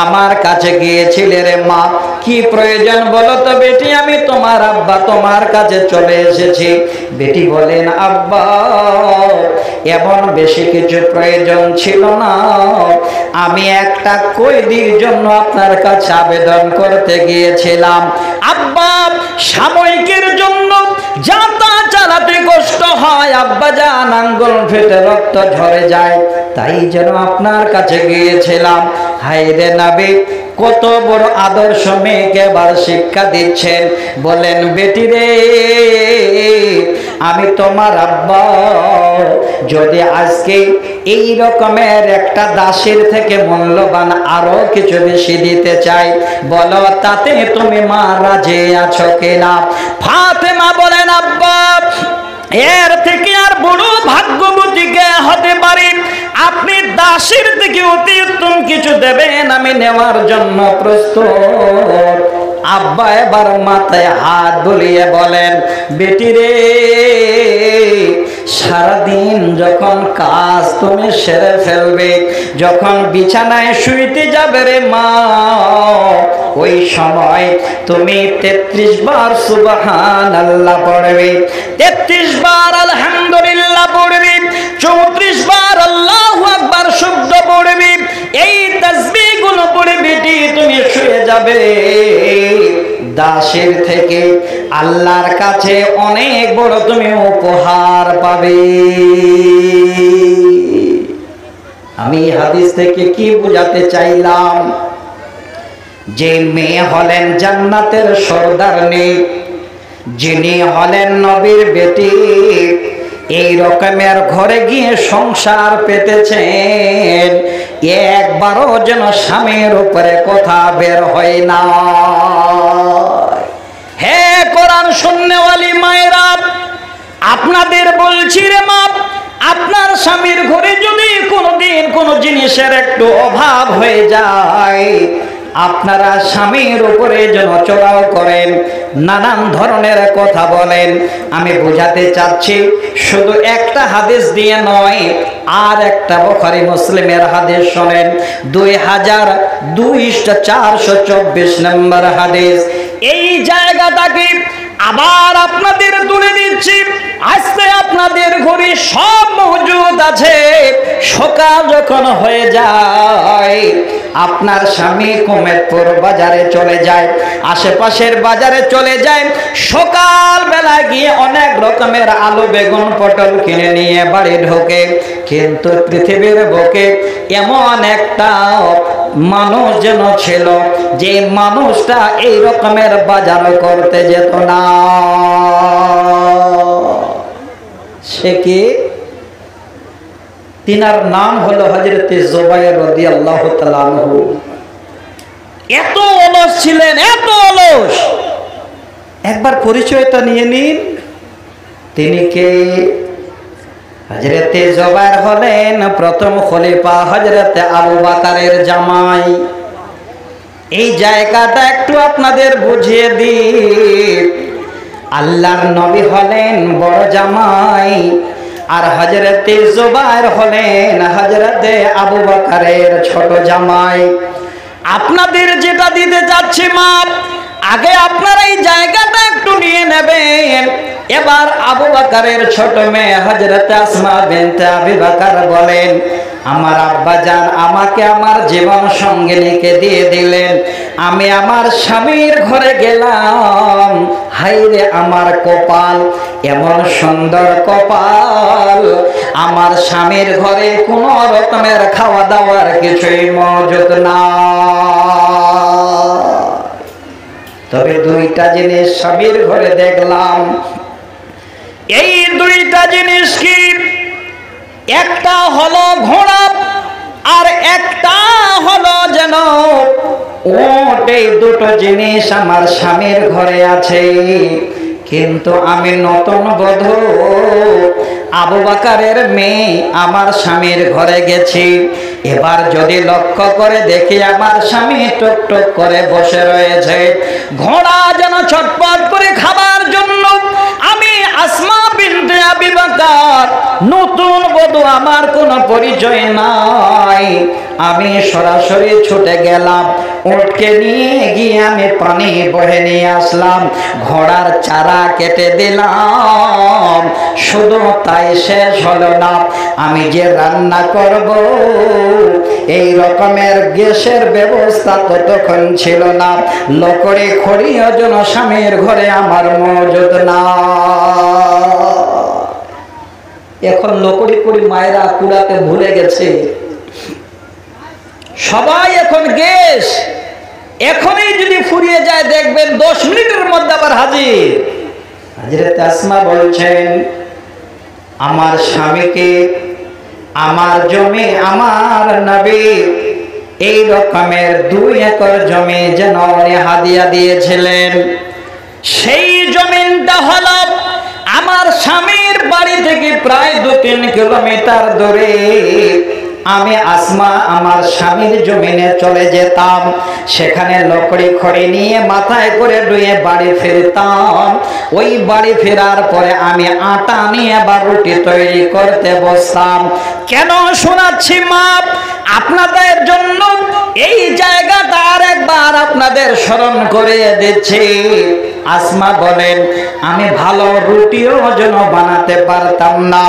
আমার কাছে গিয়েছিলে রে মা, কি প্রয়োজন বলো তো বেটি? আমি তোমার আব্বা তোমার কাছে চলে এসেছি। বেটি বলেন, আব্বা এমন বেশি কিছু প্রয়োজন ছিল না, আমি একটা কয়েদির জন্য আপনার কাছে আবেদন করতে গিয়েছিলাম। আব্বা সাময়িকের জন্য যাতা চালাতে কষ্ট হয়, আব্বা জান আঙ্গুল ফেটে রক্ত ঝরে যায়, তাই যেন আপনার কাছে গিয়েছিলাম। হায়রে নবী কত বড় আদর্শ মেয়েকে এবার শিক্ষা দিচ্ছেন। বলেন, বেটি রে আমি তোমার আব্বা, যদি আজকে এই রকমের একটা দাসীর থেকে মূল্যবান আরো কিছু বেশি দিতে চাই, বলো তাতে তুমি মা রাজি আছো কিনা? ফাতেমা বলেন, আব্বা এর থেকে আর বড় ভাগ্যবতী কে হতে পারে? আপনি দাসীর থেকে অতি উত্তম কিছু দেবেন, আমি নেওয়ার জন্য প্রস্তুত। আব্বা এবার মাথায় হাত বুলিয়ে বলেন, বেটি রে সারাদিন যখন কাজ তুমি সেরে ফেলবে, যখন বিছানায় শুইতে যাবে রে মা, ওই সময় তুমি 33 বার সুবহানাল্লাহ পড়বে, 33 বার আলহামদুলিল্লাহ পড়বে, 34 বার আল্লাহু আকবার শব্দ পড়বে। এই তাসবিহগুলো পড়ে বেটি তুমি শুয়ে যাবে। দাসের থেকে আল্লাহর কাছে অনেক বড় তুমি উপহার পাবে। আমি হাদিস থেকে কি বোঝাতে চাইলাম? যে মেয়ে হলেন জান্নাতের সর্দারনী, যিনি হলেন নবীর বেটি, এই রকমের ঘরে গিয়ে সংসার পেতেছেন, একবারও যেন স্বামীর উপরে কথা বের হয় না। হে কোরআন শুননেওয়ালি মায়েরা, আপনাদের বলছি রে মা, আপনার স্বামীর ঘরে যদি কোনোদিন কোনো জিনিসের একটু অভাব হয়ে যায়, আপনারা স্বামীর উপরে যেন চড়াও করেন, নানান ধরনের কথা বলেন। আমি বোঝাতে চাচ্ছি শুধু একটা হাদিস দিয়ে নয়, আর একটা বুখারী মুসলিমের হাদিস শোনেন, 2224 নম্বর হাদিস। এই জায়গাটাকে আবার আপনাদের তুলে দিচ্ছি। আজকে আপনাদের ঘরে সব মজুদ আছে, সকাল যখন হয়ে যায়, আপনার স্বামী কুমেদপুর বাজারে চলে যায়, আশেপাশের বাজারে চলে যায়, সকাল বেলায় গিয়ে অনেক রকমের আলু বেগুন পটল কিনে নিয়ে বাড়ি ঢোকে। কিন্তু পৃথিবীর বুকে এমন একটা মানুষ যেন ছিল, যে মানুষটা এই রকমের বাজার করতে যেত না। সে কি? তিনার নাম হলো হযরত জুবাইর রাদিয়াল্লাহু তাআলা আনহু। এত অলস ছিলেন, এত অলস। একবার পরিচয়টা নিয়ে নিন, তিনি কে? হযরত জুবাইর হলেন প্রথম খলিফা হযরত আবু বকরের জামাই। এই জায়গাটা একটু আপনাদের বুঝিয়ে দিই। আল্লাহর নবী হলেন বড় জামাই, আর হযরত জুবাইর হলেন হযরত আবু বকরের ছোট জামাই। আপনাদের যেটা দিতে যাচ্ছি মা, আগে আপনারা এই জায়গাটা একটু নিয়ে নেবেন। এবার আবু বকরের ছোট মেয়ে হযরত আসমা বিনতে আবি বকর বলেন, আমার আব্বাজান আমাকে আমার জীবন সঙ্গিনীকে দিয়ে দিলেন, আমি আমার স্বামীর ঘরে গেলাম, হায়রে আমার কপাল, এমন সুন্দর কপাল, আমার স্বামীর ঘরে কোনো রকমের খাওয়া দাওয়ার কিছুই মজুদ না। তবে দুইটা জিনিস স্বামীর ঘরে দেখলাম। এই দুইটা জিনিস কি? একটা হলো ঘোড়া, আর একটা হলো যেন উট। এই দুটো জিনিস আমার স্বামীর ঘরে আছে। কিন্তু আমি নতুন বধূ, আবু বকরের মেয়ে, আমার স্বামীর ঘরে গেছি। এবার যদি লক্ষ্য করে দেখি আমার স্বামী টুকটুক করে বসে রয়েছে, ঘোড়া যেন ছটপট করে খাবার জন্য। আমি আসমা বিনতে আবি বকর, নতুন বধূ, আমার কোনো পরিচয় নাই। আমি সরাসরি ছুটে গেলাম, উটকে নিয়ে গিয়ে আমি পানি বহে নিয়ে আসলাম, ঘোড়ার চারা কেটে দিলাম। শুধু তাই শেষ হলো না, আমি যে রান্না করব এই রকমের গ্যাসের ব্যবস্থা ততক্ষণ ছিল না। লকড়ি খড়িও যেন স্বামীর ঘরে আমার মজুদ না। এখন লকড়ি খড়ি মায়েরা কুড়াতে ভুলে গেছে, সবাই এখন গ্যাস। এখনই যদি ফুরিয়ে যায় দেখবেন 10 মিনিটের মধ্যে আবার হাজির। হযরত আসমা বলছেন, আমার স্বামীকে আমার জমি, আমার নবী এই রকমের 2 একর জমি যেন উনি হাদিয়া দিয়েছিলেন। সেই জমিনটা হলো আমার স্বামীর বাড়ি থেকে প্রায় 2-3 কিলোমিটার দূরে। আমি আসমা আমার স্বামীর জমিনে চলে যেতাম, সেখানে লকড়ি খড়ি নিয়ে মাথায় করে ডুয়ে বাড়ি ফিরতাম। ওই বাড়ি ফেরার পরে আমি আটা নিয়ে বা রুটি তৈরি করতে বসতাম। কেন শোনাচ্ছি মা আপনাদের জন্য, এই জায়গাটা আরেকবার আপনাদের স্মরণ করে দিচ্ছি। আসমা বলেন, আমি ভালো রুটিও যেন বানাতে পারতাম না।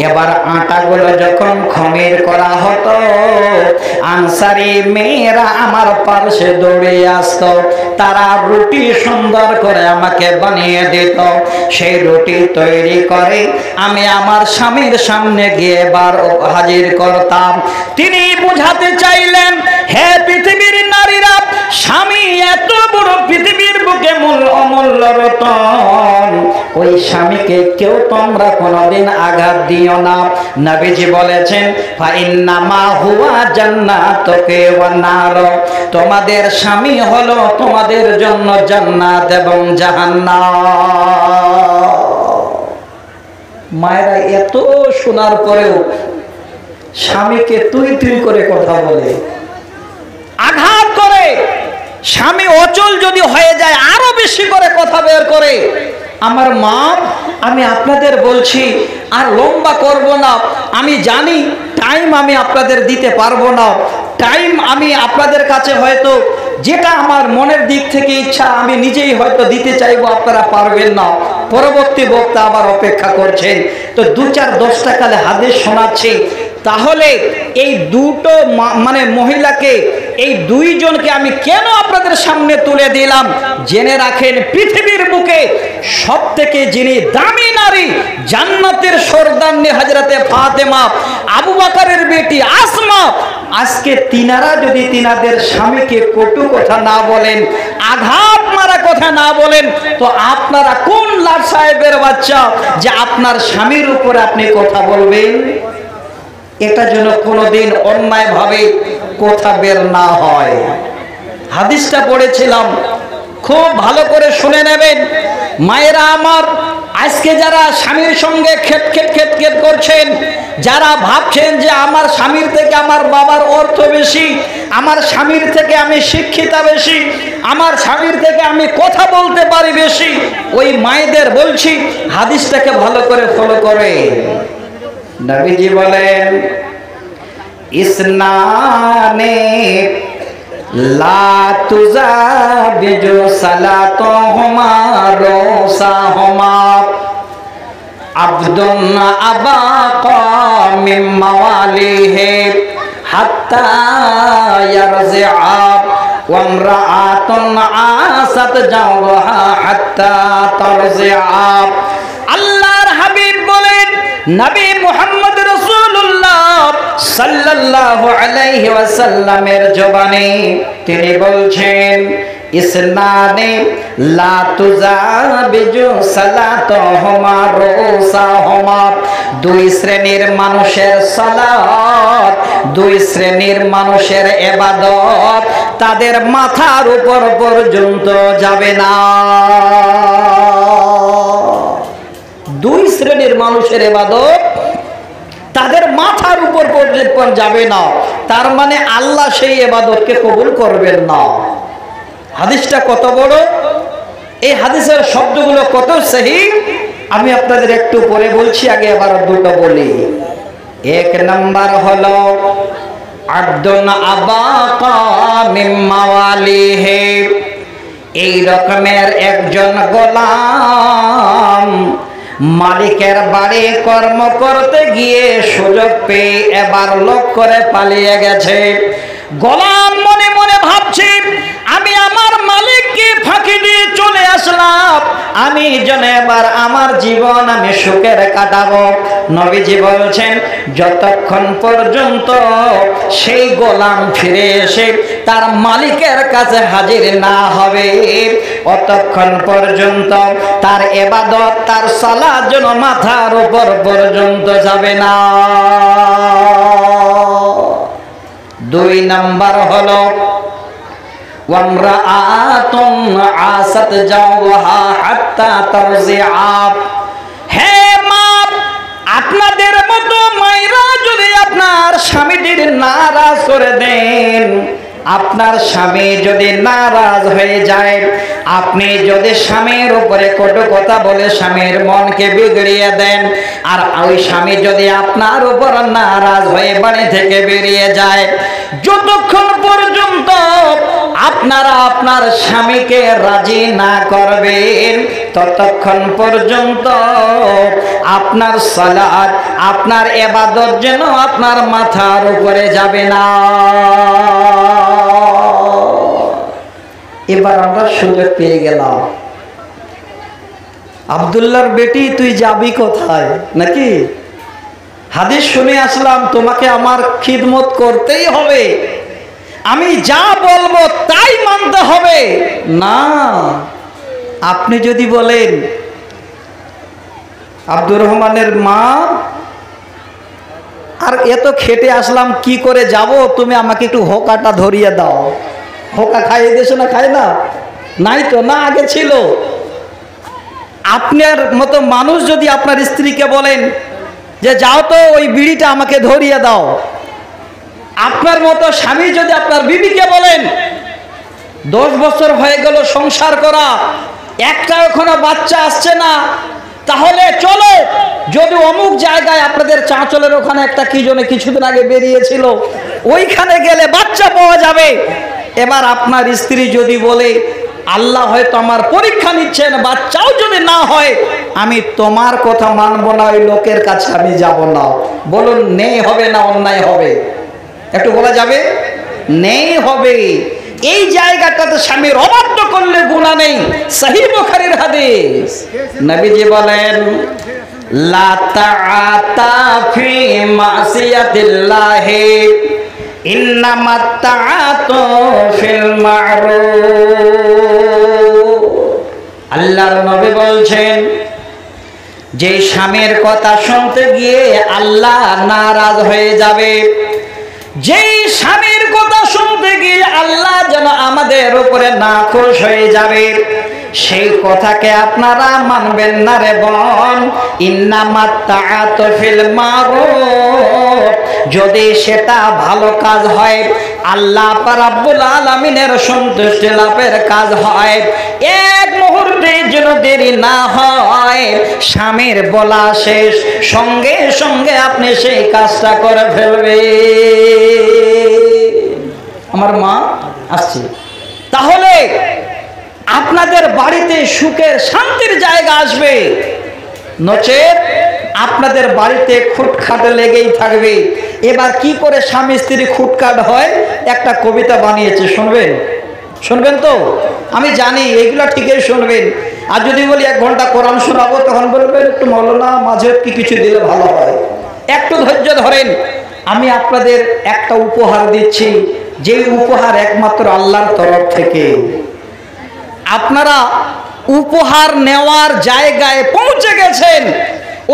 এবার আটাগুলো যখন খমির করা হতো, আনসারি মেয়েরা আমার পাশে দৌড়িয়ে আসতো, তারা রুটি সুন্দর করে আমাকে বানিয়ে দিত। সেই রুটি তৈরি করে আমি আমার স্বামীর সামনে গিয়ে এবার হাজির করতাম। তিনি বুঝাতে চাইলেন, হে পৃথিবীর নারীরা, স্বামী এত বড় পৃথিবীর বুকে অমূল্য রতন, ওই স্বামীকে কেউ তোমরা কোনোদিন আঘাত দিও না। নবীজি বলেছেন ফাইন্নামা হুয়া জান্নাতুকে ওয়া নার, তোমাদের স্বামী হলো তোমাদের জন্য জান্নাত এবং জাহান্নাম। মায়েরা এত শোনার পরেও স্বামীকে তুই তুই করে কথা বলে, আঘাত করে। স্বামী অচল যদি হয়ে যায় আরো বেশি করে কথা বের করে। আমার মা, আমি আপনাদের বলছি, আর লম্বা করব না। আমি জানি টাইম আমি আপনাদের দিতে পারবো না। টাইম আমি আপনাদের কাছে হয়তো যেটা আমার মনের দিক থেকে ইচ্ছা আমি নিজেই হয়তো দিতে চাইবো, আপনারা পারবেন না। পরবর্তী বক্তা আবার অপেক্ষা করছেন, তো 2-4-10টা কালে হাদিস শোনাচ্ছি। তাহলে এই দুটো মানে মহিলাকে, এই দুইজনকে আমি কেন আপনাদের সামনে তুলে দিলাম জেনে রাখেন। পৃথিবীর বুকে সবথেকে যিনি দামি নারী, জান্নাতের সর্দারনি হযরতে ফাতেমা, আবু বকরের বেটি আসমা, আজকে তিনারা যদি তিনাদের স্বামীকে কটু কথা না বলেন, আঘাত মারা কথা না বলেন, তো আপনারা কোন লাট সাহেবের বাচ্চা যে আপনার স্বামীর উপরে আপনি কথা বলবেন? এটা যেন কোনোদিন অন্যায় ভাবে কথা বের না হয়। হাদিসটা পড়েছিলাম, খুব ভালো করে শুনে নেবেন মায়েরা আমার। আজকে যারা স্বামীর সঙ্গে খেট খেট খেট খেট করছেন, যারা ভাবছেন যে আমার স্বামীর থেকে আমার বাবার অর্থ বেশি, আমার স্বামীর থেকে আমি শিক্ষিতা বেশি, আমার স্বামীর থেকে আমি কথা বলতে পারি বেশি, ওই মায়েদের বলছি হাদিসটাকে ভালো করে ফলো করে। নবীজি বলেন ইসনানে লা তুজাবিজু সালাতুহুমা রুসাহুমা আবদুন আবাকা মিন মাওয়ালিহি হাত্তা ইয়ারজিআ ওয়া ইমরাআতুন আসাত জাওরাহা হাত্তা তারজিআ। আল্লাহর হাবিব বলেন, নবী মুহাম্মদ রাসূলুল্লাহ সাল্লাল্লাহু আলাইহি ওয়াসাল্লামের জবানে তিনি বলছেন ইসনানে লা তুজাবিজু সালাতুহুমা রুসাহুমা, দুই শ্রেণীর মানুষের সালাত, দুই শ্রেণীর মানুষের ইবাদত তাদের মাথার উপর পর্যন্ত যাবে না। দুই শ্রেণীর মানুষের ইবাদত তাদের মাথার উপর পর্যন্ত যাবে না, তার মানে আল্লাহ সেই ইবাদতকে কবুল করবেন না। হাদিসটা কত বড়, এই হাদিসের শব্দগুলো কত সহি, আমি আপনাদের একটু পরে বলছি, আগে আবার দুটো বলি। এক নাম্বার হলো আব্দুন আবাকা মিন মাওয়ালিহি, এই রকমের একজন গোলাম মালিকের বাড়ি কর্ম করতে গিয়ে সুযোগ পেয়ে এবার লোক করে পালিয়ে গেছে। গোলাম মনে মনে ভাবছে আমি আমার মালিককে ফাঁকি দিয়ে চলে আসলাম, আমি যেন এবার আমার জীবন আমি সুখের কাটাবো। নবীজি বলছেন যতক্ষণ পর্যন্ত সেই গোলাম ফিরে এসে তার মালিকের কাছে হাজির না হবে, অতক্ষণ পর্যন্ত তার ইবাদত তার সালাত যেন মাথার উপর পর্যন্ত যাবে না। দুই নাম্বার হলো ওয়ামরাআতুন আসাত জাওহা হাত্তা তারজিআ। হে মা, আপনাদের মতো মায়েরা যদি আপনার স্বামীদের নারাজ করে দেন, আপনার স্বামী যদি নারাজ হয়ে যায়, আপনি যদি স্বামীর উপরে কটু কথা বলে স্বামীর মনকে বিগড়িয়ে দেন, আর ওই স্বামী যদি আপনার উপর নারাজ হয়ে বাড়ি থেকে বেরিয়ে যায়, যতক্ষণ পর্যন্ত আপনারা আপনার স্বামীকে রাজি না করবেন, ততক্ষণ পর্যন্ত আপনার সালাত, আপনার ইবাদত যেন আপনার মাথার উপরে যাবে না। এবার আমরা সুযোগ পেয়ে গেলাম। আব্দুল্লাহর বেটি তুই যাবি কোথায় নাকি? হাদিস শুনে আসলাম তোমাকে আমার খিদমত করতেই হবে। আমি যা বলবো তাই মানতে হবে না। আপনি যদি বলেন আব্দুর রহমানের মা, আর এত খেটে আসলাম কি করে যাব, তুমি আমাকে একটু হোকাটা ধরিয়ে দাও। হোকা খাইয়ে দিয়েছো না? খায় না? নাই তো, না আগে ছিল। আপনার মতো মানুষ যদি আপনার স্ত্রীকে বলেন যে যাও তো ওই বিড়িটা আমাকে ধরিয়ে দাও, আপনার মতো স্বামী যদি আপনার বিবিকে বলেন 10 বছর হয়ে গেল সংসার করা, একটা এখনো বাচ্চা আসছে না, তাহলে চলো যদি অমুক জায়গায় আপনাদের চাঁচলের ওখানে একটা কি জন্য কিছুদিন আগে বেরিয়েছিল, ওইখানে গেলে বাচ্চা পাওয়া যাবে। এবার আপনার স্ত্রী যদি বলে আল্লাহ হয়তো আমার পরীক্ষা নিচ্ছেন, বাচ্চাও যদি না হয়, আমি তোমার কথা মানবো না, ওই লোকের কাছে আমি যাব না। বলুন নেই হবে না অন্যায় হবে? একটু বলা যাবে? নেই হবে। এই জায়গাটাতে স্বামীর অবাধ্য করলে গুনাহ নেই। সহিহ বুখারীর হাদিস, নবীজি বলেন লা তাআতা ফি মাসিয়াতিল্লাহি ইন্নামাত তাআতু ফিল মা'রুফ। আল্লাহর নবী বলছেন যে স্বামীর কথা শুনতে গিয়ে আল্লাহ নারাজ হয়ে যাবে, যেই স্বামীর কথা শুনতে গিয়ে আল্লাহ যেন আমাদের উপরে নাখুশ হয়ে যাবে, সেই কথাকে আপনারা মানবেন না রে বোন। ইন্নামাত তাআতু ফিল মা'রুফ, যদি সেটা ভালো কাজ হয়, আল্লাহ রাব্বুল আলামিনের সন্তুষ্টি লাভের কাজ হয়, এক মুহূর্তে যেন দেরি না হয়, স্বামীর বলা শেষ, সঙ্গে সঙ্গে আপনি সেই কাজটা করে ফেলবে। আমার মা আসছে, তাহলে আপনাদের বাড়িতে সুখের শান্তির জায়গা আসবে। নচেত আপনাদের বাড়িতে খুটখাট লেগেই থাকবে। এবার কি করে স্বামী স্ত্রী খুটখাট হয়, একটা কবিতা বানিয়েছে, শুনবেন? শুনবেন তো? আমি জানি এগুলা ঠিকই শুনবেন। আর যদি বলি 1 ঘন্টা কোরআন শোনাবো, তখন বলবেন একটু মৌলানা মাঝে কি কিছু দিলে ভালো হয়। একটু ধৈর্য ধরেন, আমি আপনাদের একটা উপহার দিচ্ছি, যে উপহার একমাত্র আল্লাহর তরফ থেকে। আপনারা উপহার নেওয়ার জায়গায় পৌঁছে গেছেন,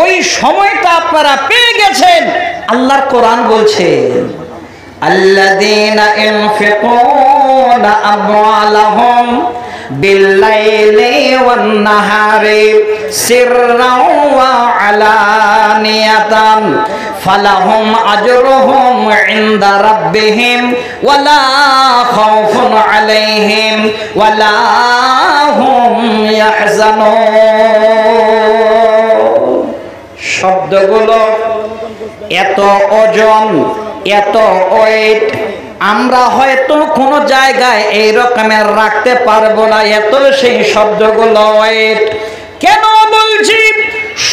ওই সময়টা আপনারা পেয়ে গেছেন। আল্লাহর কোরআন বলছে আল্লাযীনা ইনফিকুনা আমওয়ালাহুম বিল্লাইলি ওয়ান নাহারি সিররাও ওয়া আলানিয়াতান ফালাহুম আজরুহুম ইনদা রাব্বিহিম ওয়ালা খাউফুন আলাইহিম ওয়ালা হুম ইয়াহজানুন। শব্দগুলো এত ওজন, এত ওয়েট, আমরা হয়তো কোনো জায়গায় এই রকমের রাখতে পারবো না, এত সেই শব্দগুলো ওয়েট। কেন বলছি?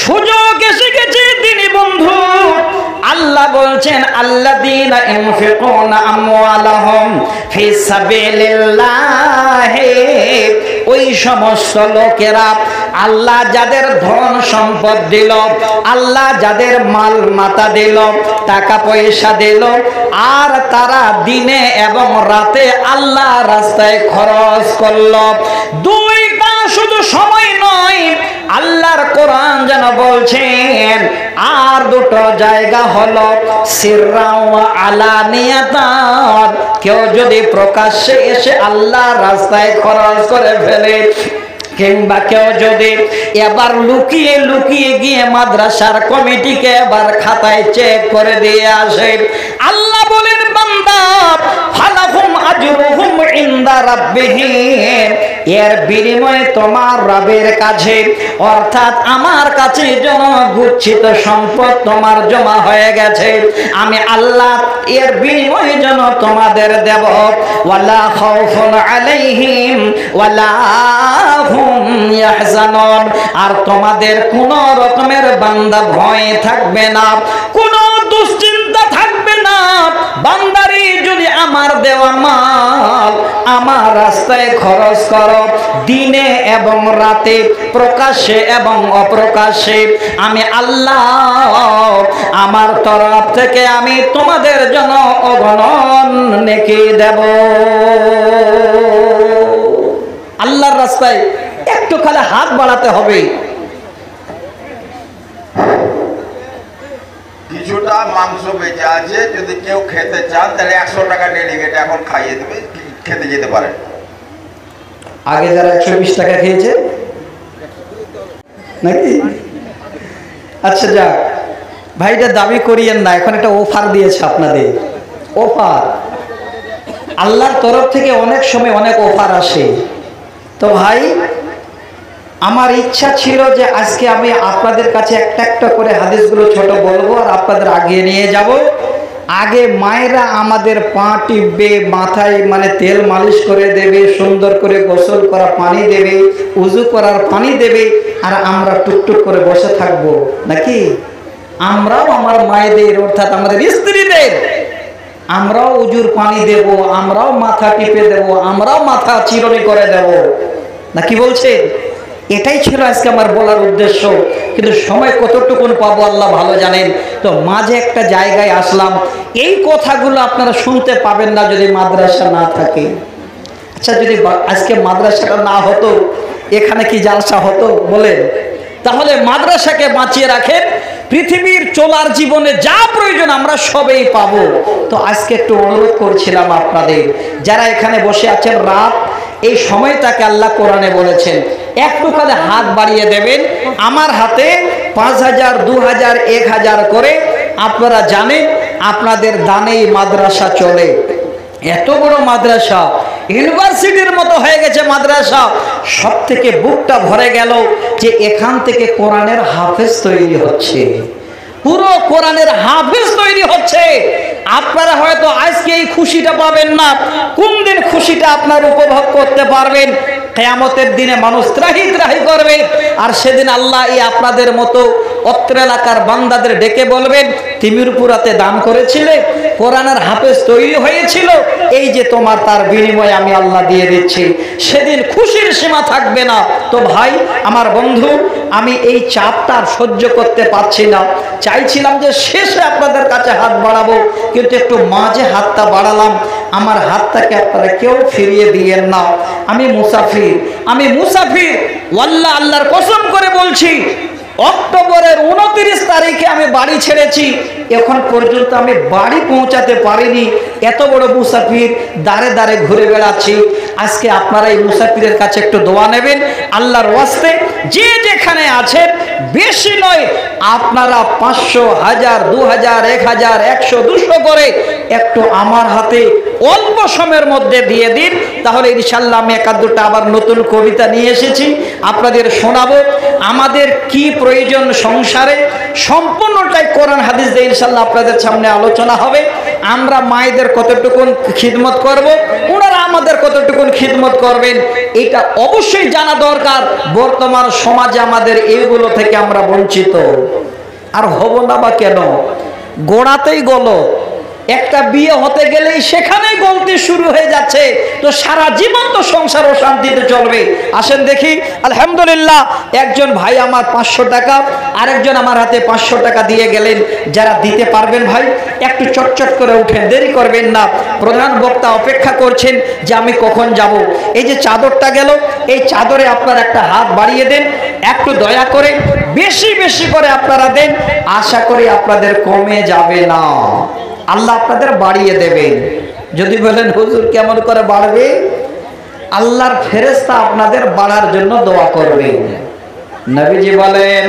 সুযোগ এসে গেছে তিনি বন্ধু। আল্লাহ বলছেন আল্লাযীনা ইনফিকুনা আমওয়ালাহুম ফি সাবিলিল্লাহ, ওই সমস্ত লোকেরা আল্লাহ যাদের ধন সম্পদ দিল, আল্লাহ যাদের মাল মাতা দিল, টাকা পয়সা দিল, আর তারা দিনে এবং রাতে আল্লাহ রাস্তায় খরচ করল। দুইটা শুধু সময় নয়, আল্লাহর কোরআন যেন বলছেন আর দুটো জায়গা হলো সিররা ওয়া আলানিয়াতান। কেউ যদি প্রকাশ্যে এসে আল্লাহর রাস্তায় খরচ করে ফেলে, কিংবা কেউ যদি এবার লুকিয়ে লুকিয়ে গিয়ে মাদ্রাসার কমিটিকে এবার খাতায় চেক করে দিয়ে আসে, আল্লাহ বলেন বান্দা ফালাহুম আজরুহুম ইনদা রাব্বিহিম, এর বিনিময়ে তোমার রবের কাছে অর্থাৎ আমার কাছে যেন গুচ্ছিত সম্পদ তোমার জমা হয়ে গেছে, আমি আল্লাহ এর বিনিময়ে যেন তোমাদের দেব। ওয়ালা খাউফুন আলাইহিম ওয়ালা হুম ইয়াহজানুন, আর তোমাদের কোন রকমের বান্দা ভয় থাকবে না, কোন দুশ্চিন্তা থাকবে না, বান্দারি যদি আমার দেওয়া মাল আমার রাস্তায় খরচ করো, দিনে এবং রাতে, প্রকাশ্যে এবং অপ্রকাশ্যে, আমি আল্লাহ আমার তরফ থেকে আমি তোমাদের জন্য অগণন নেকি দেব। আল্লাহর রাস্তায় একটু খালি হাত বাড়াতে হবে। কিছুটা মাংস বেঁচে আছে, যদি কেউ খেতে চান তাহলে 100 টাকা ডেলিগেট এখন খাইয়ে দেবে, খেতে যেতে পারেন। আগে যারা 120 টাকা খেয়েছে নাকি? আচ্ছা যাক, ভাইটা দাবি করিয়েন না, এখন একটা অফার দিয়েছে আপনাদের। অফার আল্লাহর তরফ থেকে অনেক সময় অনেক অফার আসে। তো ভাই, আমার ইচ্ছা ছিল যে আজকে আমি আপনাদের কাছে একটা একটা করে হাদিসগুলো ছোট বলবো আর আপনাদের আগিয়ে নিয়ে যাব। আগে মায়েরা আমাদের পা টিপবে, মাথায় মানে তেল মালিশ করে দেবে, সুন্দর করে গোসল করা পানি দেবে, উজু করার পানি দেবে, আর আমরা টুকটুক করে বসে থাকবো নাকি? আমরাও আমার মায়েদের অর্থাৎ আমাদের স্ত্রীদের আমরাও উজুর পানি দেব, আমরাও মাথা টিপে দেব, আমরাও মাথা চিরুনি করে দেব নাকি বলছে? এটাই ছিল আজকে আমার বলার উদ্দেশ্য, কিন্তু সময় কতটুকুন পাবো আল্লাহ ভালো জানেন। তো মাঝে একটা জায়গায় আসলাম, এই কথাগুলো আপনারা শুনতে পাবেন না যদি মাদ্রাসা না থাকে। আচ্ছা, যদি আজকে মাদ্রাসাটা না হতো, এখানে কি জালসা হতো বলেন? তাহলে মাদ্রাসাকে বাঁচিয়ে রাখেন, পৃথিবীর চলার জীবনে যা প্রয়োজন আমরা সবই পাবো। তো আজকে একটু অনুরোধ করছিলাম আপনাদের, যারা এখানে বসে আছেন, রাত এই সময়টাকে আল্লাহ কোরআনে বলেছেন, একটু কালে হাত বাড়িয়ে দেবেন। আমার হাতে 5000, 2000, 1000 করে, আপনারা জানেন আপনাদের দানেই মাদ্রাসা চলে। এত বড় মাদ্রাসা, ইউনিভার্সিটির মতো হয়ে গেছে মাদ্রাসা। সব থেকে বুকটা ভরে গেল যে এখান থেকে কোরআনের হাফেজ তৈরি হচ্ছে, পুরো কোরআনের হাফেজ তৈরি হচ্ছে। আপনারা হয়তো আজকে এই খুশিটা পাবেন না, কোন দিন খুশিটা আপনার উপভোগ করতে পারবেন? কিয়ামতের দিনে মানুষ ত্রাহি ত্রাহি করবে, আর সেদিন আল্লাহ এই আপনাদের মতো অত্র এলাকার বান্দাদের ডেকে বলবেন, তিমিরপুরাতে দান করেছিলে, কোরআনের হাফেজ তৈরি হয়েছিল, এই যে তোমার, তার বিনিময়ে আমি আল্লাহ দিয়ে দিচ্ছি। সেদিন খুশির সীমা থাকবে না। তো ভাই আমার বন্ধু, আমি এই চাপটা সহ্য করতে পারছি না। চাইছিলাম যে শেষে আপনাদের কাছে হাত বাড়াবো, কিন্তু একটু মাঝে হাতটা বাড়ালাম। আমার হাতটাকে আপনারা কেউ ফিরিয়ে দিয়েন না। আমি মুসাফির, ওয়াল্লাহ, আল্লাহর কসম করে বলছি, অক্টোবরের 29 তারিখে আমি বাড়ি ছেড়েছি, এখন পর্যন্ত আমি বাড়ি পৌঁছাতে পারিনি। এত বড় মুসাফির, দাঁড়ে দাঁড়ে ঘুরে বেড়াচ্ছি। আজকে আপনারা এই মুসাফিরের কাছে একটু দোয়া নেবেন আল্লাহর ওয়াস্তে। যে যেখানে আছেন, বেশি নয়, আপনারা 500, 1000, 2000, 1000, 100, 200 করে একটু আমার হাতে অল্প সময়ের মধ্যে দিয়ে দিন। তাহলে ইনশাল্লাহ আমি একাদুটা আবার নতুন কবিতা নিয়ে এসেছি, আপনাদের শোনাবো। আমাদের কি প্রয়োজন সংসারে, সম্পূর্ণটাই কোরআন হাদিস দিয়ে ইনশাল্লাহ আপনাদের সামনে আলোচনা হবে। আমরা মায়েদের কতটুকুন খিদমত করব, ওনারা আমাদের কতটুকুন খিদমত করবেন, এটা অবশ্যই জানা দরকার। বর্তমান সমাজে আমাদের এইগুলো থেকে আমরা বঞ্চিত, আর হব না বা কেন? গোড়াতেই গলত, একটা বিয়ে হতে গেলেই সেখানেই গলতি শুরু হয়ে যাচ্ছে। তো সারা জীবন তো সংসার ও শান্তিতে চলবে? আসেন দেখি। আলহামদুলিল্লাহ, একজন ভাই আমার 500 টাকা, আরেকজন আমার হাতে 500 টাকা দিয়ে গেলেন। যারা দিতে পারবেন ভাই একটু চটচট করে উঠেন, দেরি করবেন না। প্রধান বক্তা অপেক্ষা করছেন যে আমি কখন যাব। এই যে চাদরটা গেল, এই চাদরে আপনারা একটা হাত বাড়িয়ে দেন, একটু দয়া করে বেশি বেশি করে আপনারা দেন। আশা করি আপনাদের কমে যাবে না, আল্লাহ আপনাদের বাড়িয়ে দেবেন। যদি বলেন হুজুর কেমন করে বাড়বে, আল্লাহর ফেরেশতা আপনাদের বাড়ার জন্য দোয়া করবে। নবীজি বলেন,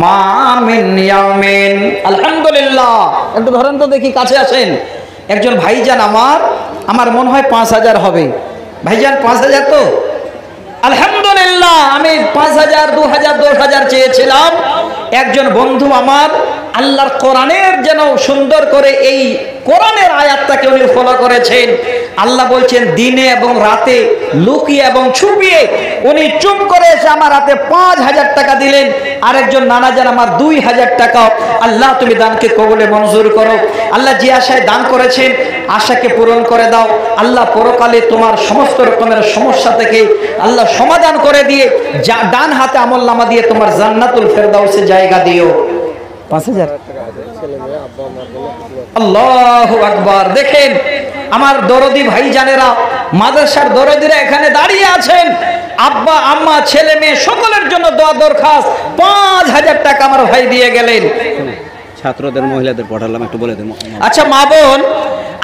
মা মিন ইয়াউমিন, আলহামদুলিল্লাহ, একটু ধরেন তো দেখি, কাছে আসেন। একজন ভাইজান আমার মনে হয় 5000 হবে। ভাইজান 5000 তো? আলহামদুলিল্লাহ, আমি 5000, 2000, 10000 চেয়েছিলাম। একজন বন্ধু আমার আল্লাহর কোরআনের যেন সুন্দর করে এই কোরআনের আয়াতটাকে উনি ফলো করেছেন। আল্লাহ বলছেন দিনে এবং রাতে লুকিয়ে এবং ছুপিয়ে উনি চুপ করে এসে আমার হাতে 5,000 টাকা দিলেন। আরেকজন নানা যান আমার 2,000 টাকা। আল্লাহ তুমি দানকে কবুলে মঞ্জুর করো। আল্লাহ যে আশায় দান করেছেন আশাকে পূরণ করে দাও। আল্লাহ পরকালে তোমার সমস্ত রকমের সমস্যা থেকে আল্লাহ সমাধান করে দিয়ে ডান হাতে আমলনামা দিয়ে তোমার জান্নাতুল ফেরদাউসে জায়গা দিও। 5,000 আল্লাহু আকবার। দেখেন আমার দরদি ভাই জানেরা, মাদ্রাসার দরদিরা এখানে দাঁড়িয়ে আছেন। আব্বা আম্মা ছেলে মেয়ে সকলের জন্য দোয়া দরখাস্ত 5,000 টাকা আমার ভাই দিয়ে গেলেন। ছাত্রদের মহিলাদের পড়ালাম, একটু বলে দেন। আচ্ছা মা বোন,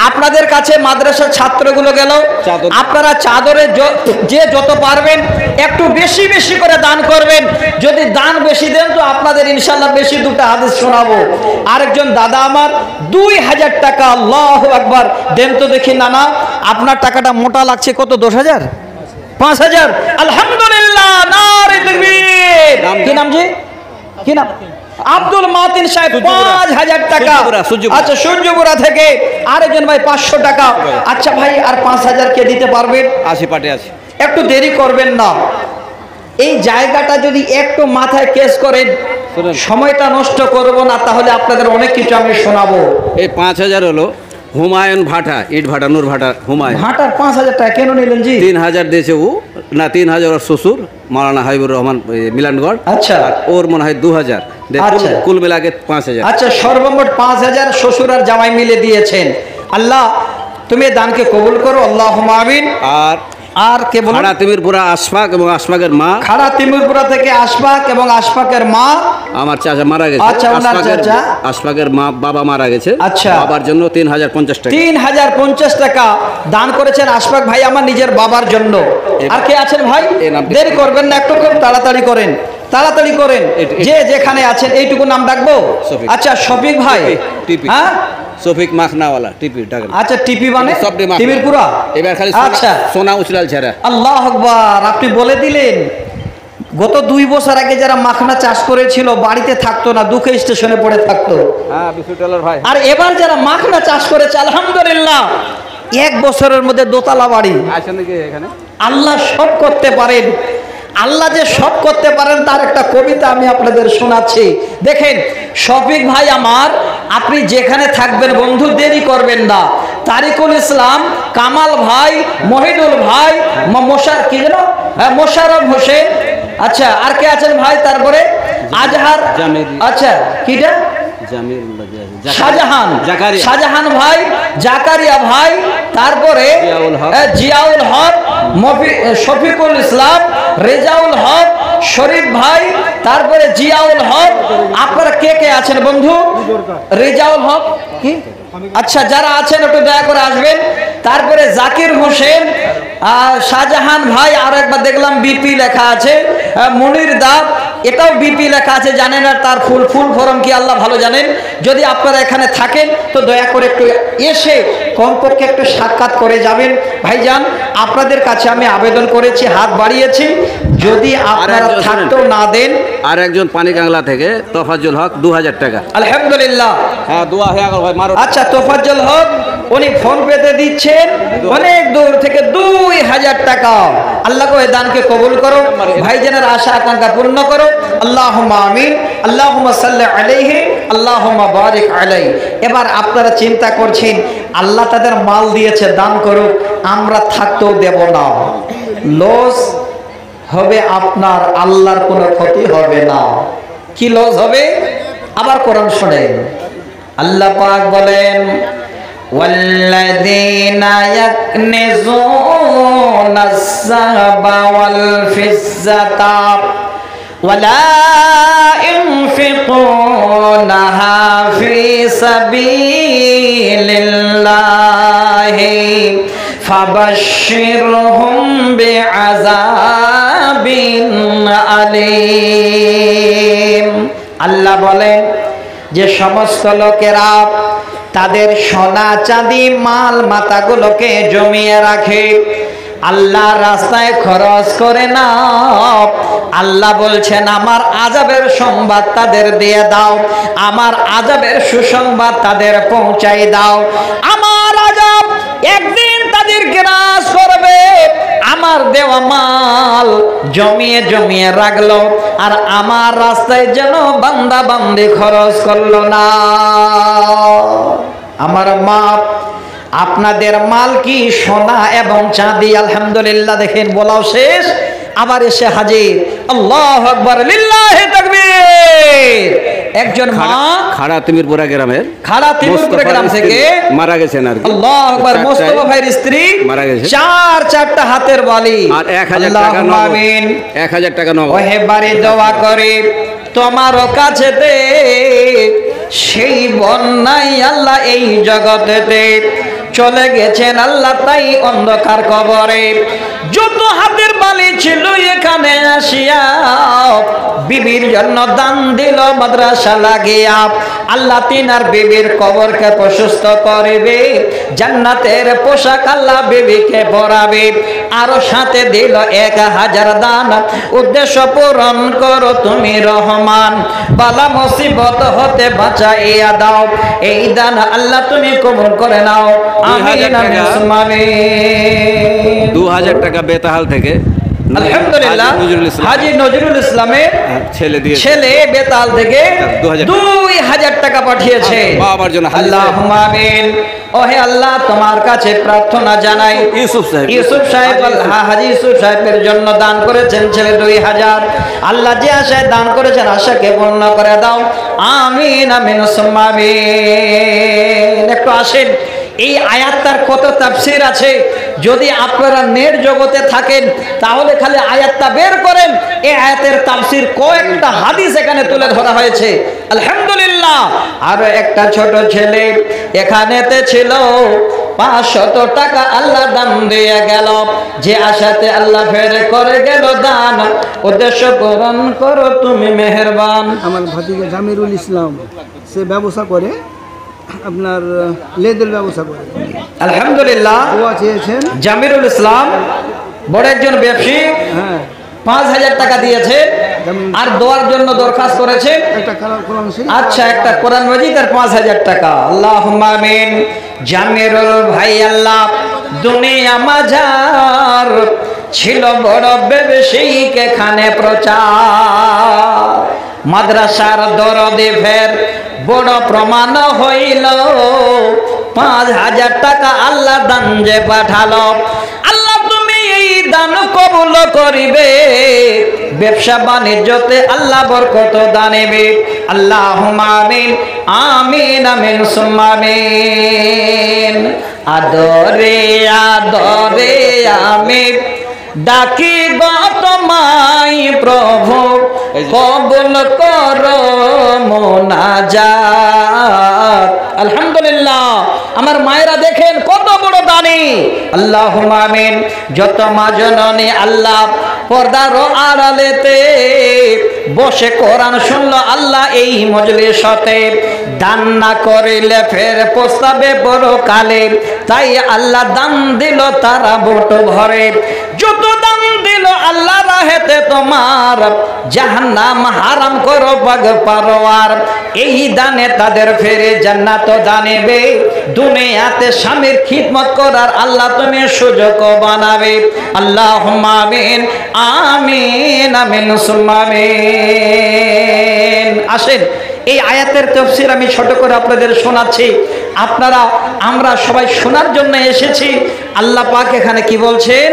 আপনাদের কাছে মাদ্রাসার ছাত্রগুলো গেল, আপনারা চাদরে যে যত পারবেন একটু বেশি বেশি করে দান করবেন। যদি দান বেশি দেন তো আপনাদের ইনশাল্লাহ বেশি দুটো হাদিস শোনাবো। আরেকজন দাদা আমার 2,000 টাকা, আল্লাহু আকবার, দেন তো দেখি। নানা আপনার টাকাটা মোটা লাগছে, কত? 10,000 5,000 আলহামদুলিল্লাহ, নারে তাকবীর। কি নাম জি? কি নাম? আব্দুল মাতিন সাহেব 5,000 টাকা। আচ্ছা সূর্যপুরা থেকে। আরেকজন ভাই 500 টাকা। আচ্ছা ভাই আর 5,000 কে দিতে পারবেন? আশি পাটে আছে, একটু দেরি করবেন না। এই জায়গাটা যদি একটু মাথায় কেস করেন, সময়টা নষ্ট করব না, তাহলে আপনাদের অনেক কিছু আমি শোনাবো। এই 5,000 হলো হুমায়ুন ভাটা, ইট ভাটা, নূর ভাটা, হুমায়ুন। ভাটার 5,000 টাকা কেন নিলেন জি? 3,000 দিয়েছে ও, না 3,000 ওর শ্বশুর মাওলানা হাবিবুর রহমান মিলানগড়। আচ্ছা, ওর মনে হয় 2,000। আচ্ছা, কুল মিলাকে 5,000। আচ্ছা সর্বমোট 5,000 শ্বশুর আর জামাই মিলে দিয়েছেন। আল্লাহ তুমি দানকে কবুল করো, আল্লাহুম্মা আমিন। আর কে বলেন? খাড়া তিমিরপুরা আশফাক এবং আশফাকের মা। খাড়া তিমিরপুরা থেকে আশফাক এবং আশফাকের মা। আমার চাচা মারা গেছে। আচ্ছা, ওনার চাচা। আশফাকের মা, বাবা মারা গেছে। আচ্ছা, বাবার জন্য 3,050 টাকা। 3,050 টাকা দান করেছেন আশফাক ভাই আমার নিজের বাবার জন্য। আর কে আছেন ভাই? দেরি করবেন না, একটু খুব তাড়াতাড়ি করেন, তাড়াতাড়ি করেন। যে যেখানে আছেন এইটুকু নাম ডাকবো। আচ্ছা শফিক ভাই। হ্যাঁ শফিক মাখনাওয়ালা টিপি টাকা। আচ্ছা টিপি মানে তিমিরপুরা। এবার খালি আচ্ছা সোনা উচলাল ছাড়া। আল্লাহু আকবার, আপনি বলে দিলেন। গত 2 বছর আগে যারা মাখনা চাষ করেছিল বাড়িতে থাকতো না, দুঃখে স্টেশনে পড়ে থাকতো। হ্যাঁ বিশুটালার ভাই। আর এবার যারা মাখনা চাষ করেছে আলহামদুলিল্লাহ 1 বছরের মধ্যে দোতলা বাড়ি। আসেন নাকি এখানে? আল্লাহ সব করতে পারেন। আল্লাহ যে সব করতে পারেন তার একটা কবিতা আমি আপনাদের শোনাচ্ছি। দেখেন শফিক ভাই আমার, আপনি যেখানে থাকবেন বন্ধু দেরি করবেন না। তারিকুল ইসলাম, কামাল ভাই, মহিদুল ভাই, কি যেন মোশাররফ হোসেন। আচ্ছা আর কে আছেন ভাই? তারপরে আজহার। আচ্ছা কিটা? শাহজাহান, শাহজাহান ভাই, জাকারিয়া ভাই, তারপরে জিয়াউল হক, শফিকুল ইসলাম, রেজাউল হক, শরীফ ভাই, তারপরে জিয়াউল হক। আপনারা কে কে আছেন বন্ধু? রেজাউল হক কি? আচ্ছা যারা আছেন একটু দয়া করে আসবেন। তারপরে জাকির হোসেন, শাহজাহান ভাই, আর একবার দেখলাম বিপি লেখা আছে, মনির দাব, এটাও বিপি লেখা আছে। জানেন আর তার ফুল ফরম কি আল্লাহ ভালো জানেন। যদি আপনারা এখানে থাকেন তো দয়া করে একটু এসে কমপক্ষে একটু সাক্ষাৎ করে যাবেন। ভাইজান আপনাদের কাছে আমি আবেদন করেছি, হাত বাড়িয়েছি, যদি আপনারা থাকতেও না দেন। আর একজন পানিকাংলা থেকে তোফাজ্জল হক 2,000 টাকা। আলহামদুলিল্লাহ, হ্যাঁ দোয়া হয়ে গেল ভাই মারো। আচ্ছা তোফাজ্জল হক উনি ফোন পেতে দিচ্ছেন অনেক দূর থেকে 2,000 টাকা। আল্লাহ কো এই দানকে কবুল করো, ভাইজানের আশা আকাঙ্ক্ষা পূর্ণ করো। আল্লাহুম্মা আমিন, আল্লাহুম্মা সাল্লি আলাইহি, আল্লাহুম্মা বারিক আলাইহি। এবার আপনারা চিন্তা করছেন আল্লাহ তাদের মাল দিয়েছে দান করুক, আমরা থাকতেও দেব না। লস হবে আপনার, আল্লাহর কোনো ক্ষতি হবে না। কি লস হবে? আবার কোরআন শুনেন। আল্লাহ পাক বলেন ওয়াল্লাযীনা ইয়াকনিজুনা আস-সাহাবা ওয়াল ফিজ্জাতা ওয়ালা ইউনফিকুনাহা ফি সাবিলিল্লাহি ফাবাশশিরহুম বিআযাবিন আলীম। আল্লাহ বলেন যে সমস্ত লোকেরা তাদের সোনা চাঁদি মাল মাতাগুলোকে জমিয়ে রাখে আল্লাহ রাস্তায় খরচ করে না। আল্লাহ বলছেন আমার আযাবের সংবাদ তাদের দিয়ে দাও, আমার আযাবের সুসংবাদ তাদের পৌঁছাই দাও। আমার আযাব একদিন তাদের গ্রাস করবে। আমার দেওয়া মাল জমিয়ে জমিয়ে রাখলো, আর আমার রাস্তায় যেন বান্দা বান্দি খরচ করলো না। আমার মা, আপনাদের মাল কি সোনা এবং চাঁদি? আলহামদুলিল্লাহ, দেখেন বলাও শেষ, আবার এসে হাজির। আল্লাহু আকবার, লিল্লাহি তাকবীর। একজন মা খাড়া তিমিরপুরা গ্রামের, খাড়া তিমিরপুরা গ্রাম থেকে মারা গেছেন আর কি। আল্লাহু আকবার, মোস্তফা ভাইয়ের স্ত্রী মারা গেছে। চারটা হাতের বালি আর 1000 টাকা আল্লাহুম্মা নগদ। আমিন। 1000 টাকা নগদ। ওহে বাড়ি দোয়া করে তোমারও কাছে দে, সেই বন্যাই আল্লাহ এই জগতেতে চলে গেছেন আল্লাহ তাই অন্ধকার কবরে। যত হাতের বালি ছিল এখানে আসিয়া বিবির জন্য দান দিল মাদ্রাসা লাগিয়া। আল্লাহ তিনার বিবির কবরকে প্রশস্ত করবে, জান্নাতের পোশাক আল্লাহ বিবিকে পরাবে, আরো সাথে দিল 1000 দান। উদ্দেশ্য পূরণ করো তুমি রহমান, বালা মুসিবত হতে বাঁচাইয়া দাও। এই দান আল্লাহ তুমি কবুল করে নাও। আমিন আমিন সুম্মা আমিন। 2000 টাকা বেতাহাল থেকে আলহামদুলিল্লাহ, হাজী নজরুল ইসলামের ছেলে বেতাল থেকে 2000 টাকা পাঠিয়েছে বাবার জন্য। আল্লাহুম্মা আমিন। ওহে আল্লাহ, তোমার কাছে প্রার্থনা জানাই ইউসুফ সাহেব, হাজী ইউসুফ সাহেবের জন্য দান করেছেন ছেলে 2000। আল্লাহ যে আশায় দান করেছেন আশাকে পূর্ণ করে দাও। আমিন আমিন সুম্মা আমিন। একটু আসেন, এই আয়াতটার কত তাফসীর আছে। যদি আপনারা নেট জগতে থাকেন তাহলে খালি আয়াতটা বের করেন, এই আয়াতের তাফসীর কয়েকটা হাদিস এখানে তুলে ধরা হয়েছে। আলহামদুলিল্লাহ। আর একটা ছোট ছেলে এখানেতে ছিল, 500 টাকা আল্লাহ দান দিয়ে গেল, যে আশাতে আল্লাহ ফের করে গেল দান। উদ্দেশ্য পূরণ করো তুমি মেহেরবান। আমার ভাতিজা জামিরুল ইসলাম, সে ব্যবসা করে, আপনার লেদের ব্যবসা করে। আলহামদুলিল্লাহ, দোয়া চেয়েছেন। জামিরুল ইসলাম বড় একজন ব্যবসায়ী, হ্যাঁ, 5000 টাকা দিয়েছে আর দোয়ার জন্য দরখাস্ত করেছে। একটা কোরআন শরীফ, আচ্ছা, একটা কোরআন মাজিদ আর 5000 টাকা। আল্লাহুম্মা আমিন। জামিরুল ভাই আল্লাহ দুনিয়া মাঝার ছিল বড় ব্যবসায়িক, এখানে প্রচার মাদ্রাসার দরদে ফের বড় প্রমাণ হইল। 5000 টাকা আল্লাহ দান যে পাঠালো। আল্লাহ তুমি এই দান কবুল করিবে, ব্যবসা বাণিজ্যতে আল্লাহ বরকত দানিবে। আল্লাহুম্মা আমিন আমিন আমিন সুম্মা আমিন। আদরে আদরে আমি ডাকি গো তোমায় প্রভু, কবুল করো মোনাজাত। আলহামদুলিল্লাহ, আমার মায়েরা দেখেন কত বড় দানি। আল্লাহুম্মা আমিন। যত মা জননী আল্লাহ পর্দার আড়ালেতে বসে কোরআন শুনলো আল্লাহ এই মজলিসতে, দান না করিলে ফের প্রস্তাবে বড় কালে, তাই আল্লাহ দান দিল তারা বুট ভরে। যত দান দিল আল্লাহ রাহেতে তোমার, জাহান্নাম হারাম করো পাগ পারোয়ার। এই দানে তাদের ফেরে জান্নাত দানেবে, দুনিয়াতে স্বামীর খিদমত করার আল্লাহ তুমি সুযোগ বানাবে। আল্লাহুম্মা আমিন আমিন আমিন সুম্মা আমিন। আসেন, এই আয়াতের তাফসীর আমি ছোট করে আপনাদের শোনাচ্ছি। আমরা সবাই শোনার জন্য এসেছি। আল্লাহ পাক এখানে কি বলছেন?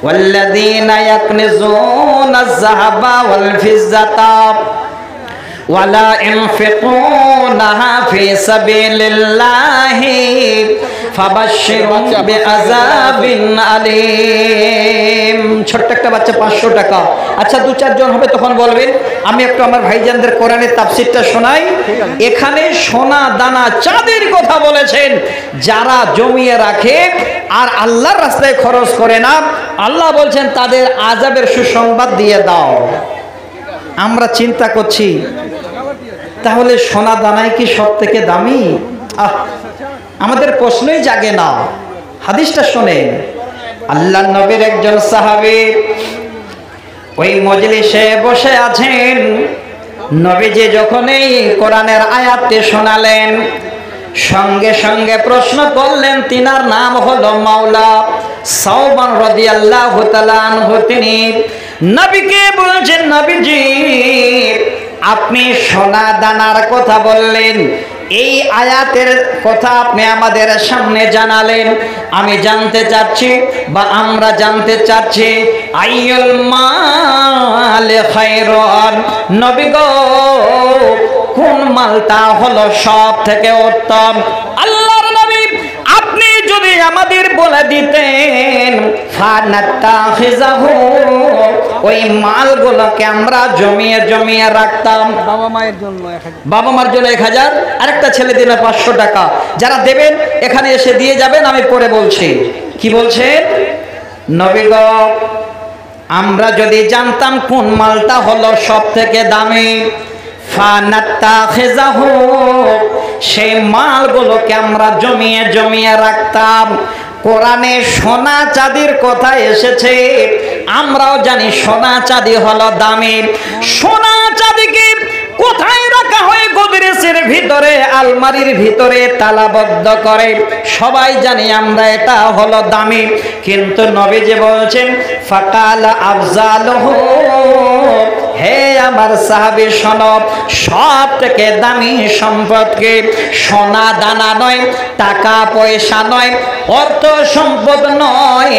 ওয়াল্লাযীনা ইয়াকনিজুনা আয-যাহাবা ওয়াল ফিজ্জাতা ওয়ালা ইনফিকুনাহা ফি সাবিলিল্লাহি ফাবাশশিরহুম বিআযাবিন আলীম। ছোট্ট একটা বাচ্চা 500 টাকা। আচ্ছা, 2-4 জন হবে তখন বলবেন। আমি একটু আমার ভাইজানদের কোরআনের তাফসীরটা শোনাই। এখানে সোনা দানা চাঁদের কথা বলেছেন, যারা জমিয়ে রাখে আর আল্লাহর রাস্তায় খরচ করে না, আল্লাহ বলছেন তাদের আযাবের সুসংবাদ দিয়ে দাও। আমরা চিন্তা করছি, তাহলে সোনা দানাই কি সব থেকে দামি? আমাদের প্রশ্নই জাগে না। হাদিসটা শোনেন, আল্লাহর নবীর একজন সাহাবী ওই মজলিসে বসে আছেন। নবীজি যখন এই কোরআনের আয়াতটি শোনালেন, সঙ্গে সঙ্গে প্রশ্ন করলেন। তিনার নাম হলো মাওলা সাওবান রাদিয়াল্লাহু তাআলা আনহু। তিনি নবীকে বলছেন, নবীজি আপনি সোনা দানার কথা বললেন, এই আয়াতের কথা আপনি আমাদের সামনে জানালেন। আমি জানতে চাচ্ছি বা আমরা জানতে চাচ্ছি আইয়ুল মাল খায়রুন, নবী গো কোন মালটা হলো সব থেকে উত্তম? আল্লাহর নবী আপনি যদি আমাদের বলে দিতেন ফানাত্তাখিযাহু, ওই মালগুলোকে আমরা জমিয়ে জমিয়ে রাখতাম। বাবা মায়ের জন্য 1000, বাবা মার জন্য 1000, আরেকটা ছেলে দিলে 500 টাকা। যারা দেবেন এখানে এসে দিয়ে যাবেন। আমি পরে বলছি। কি বলছেন? নবী গো আমরা যদি জানতাম কোন মালটা হলো সব থেকে দামি, ফানাত্তাখিযাহু, সেই মালগুলোকে আমরা জমিয়ে জমিয়ে রাখতাম। কোরআনে সোনা চাঁদির কথা এসেছে, আমরাও জানি সোনা চাঁদি হলো দামি। সোনা চাঁদিকে কোথায় রাখা হয়? গোদরেজের ভিতরে, আলমারির ভিতরে তালাবদ্ধ করে। সবাই জানি আমরা এটা হলো দামি। কিন্তু নবীজি বলছেন ফাকালা আফজালুহু, হে আমার সাহাবী শোনো, সব থেকে দামি সম্পদকে সোনা দানা নয়, টাকা পয়সা নয়, অর্থ সম্পদ নয়,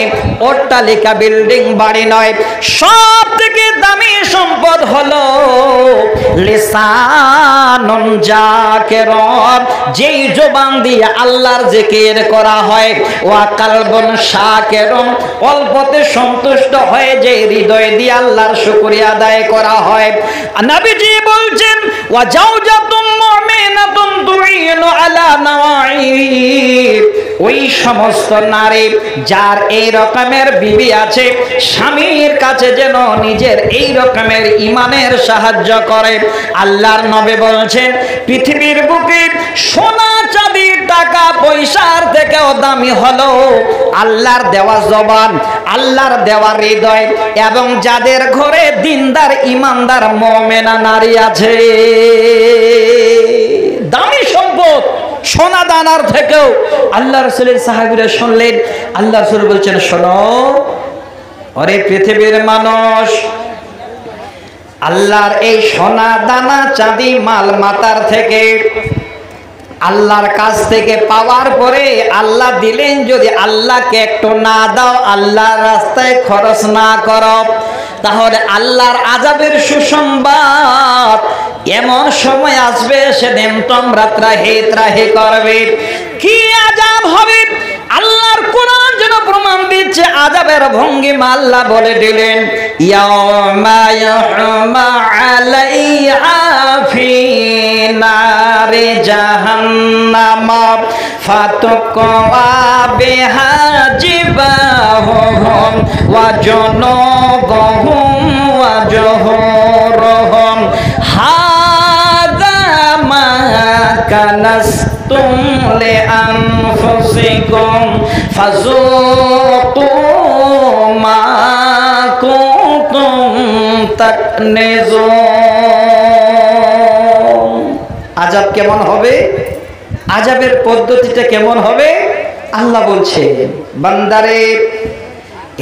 অট্টালিকা বিল্ডিং বাড়ি নয়, সব থেকে দামি সম্পদ হলো লিসানুন জাকিরুন, যেই জবান দিয়ে আল্লাহর জিকির করা হয়, ওয়া কালবুন শাকিরুন, অল্পতে সন্তুষ্ট হয়ে যে হৃদয় দিয়ে আল্লাহর শুকরিয়া আদায় করা হয়। নবীজি বলছেন ওয়া জাওজাতুম মুমিনাতুন তুইনু আলা নাওয়াইব, ওই সমস্ত নারী যার এই রকমের বিবি আছে, স্বামীর কাছে যেন নিজের এই রকমের ইমানের সাহায্য করে। আল্লাহর নবী বলছেন পৃথিবীর বুকে সোনা চাঁদি টাকা পয়সার থেকেও দামি হলো আল্লাহর দেওয়া জবান, আল্লাহর দেওয়া হৃদয়, এবং যাদের ঘরে দিনদার ইমানদার মুমিনা নারী আছে। দামি সম্পদ সোনা দানার থেকেও। আল্লাহ রাসূলের সাহাবীরা শুনলেন। আল্লাহ রাসূল বলছেন শোনো, ওরে পৃথিবীর মানুষ, আল্লাহর এই সোনা দানা চাঁদি মাল মাতার থেকে, আল্লাহর কাছ থেকে পাওয়ার পরে আল্লাহ দিলেন, যদি আল্লাহকে একটু না দাও, আল্লাহর রাস্তায় খরচ না করো, তাহলে আল্লাহর আযাবের সুসংবাদ এমন সময় আসবে সেদিন তোমরা ত্রাহি ত্রাহি করবে। কি আযাব হবে? আল্লাহর কোরআন যেন প্রমাণ দিচ্ছে আযাবের ভঙ্গিমা। আল্লাহ বলে দিলেন ইয়াউমা ইয়াহমা আলাইহা ফি নারি জাহান্নাম ফাতুকওয়া বিহা জিবাহুম ওয়া জুনুবুহুম ওয়া জুহুরুহুম হাযা মা কানাসতুম লিআনফুসিকুম ফাযুকু মা কুনতুম তাকনিজুন। আযাব কেমন হবে? আযাবের পদ্ধতিটা কেমন হবে? আল্লাহ বলছে বান্দারে,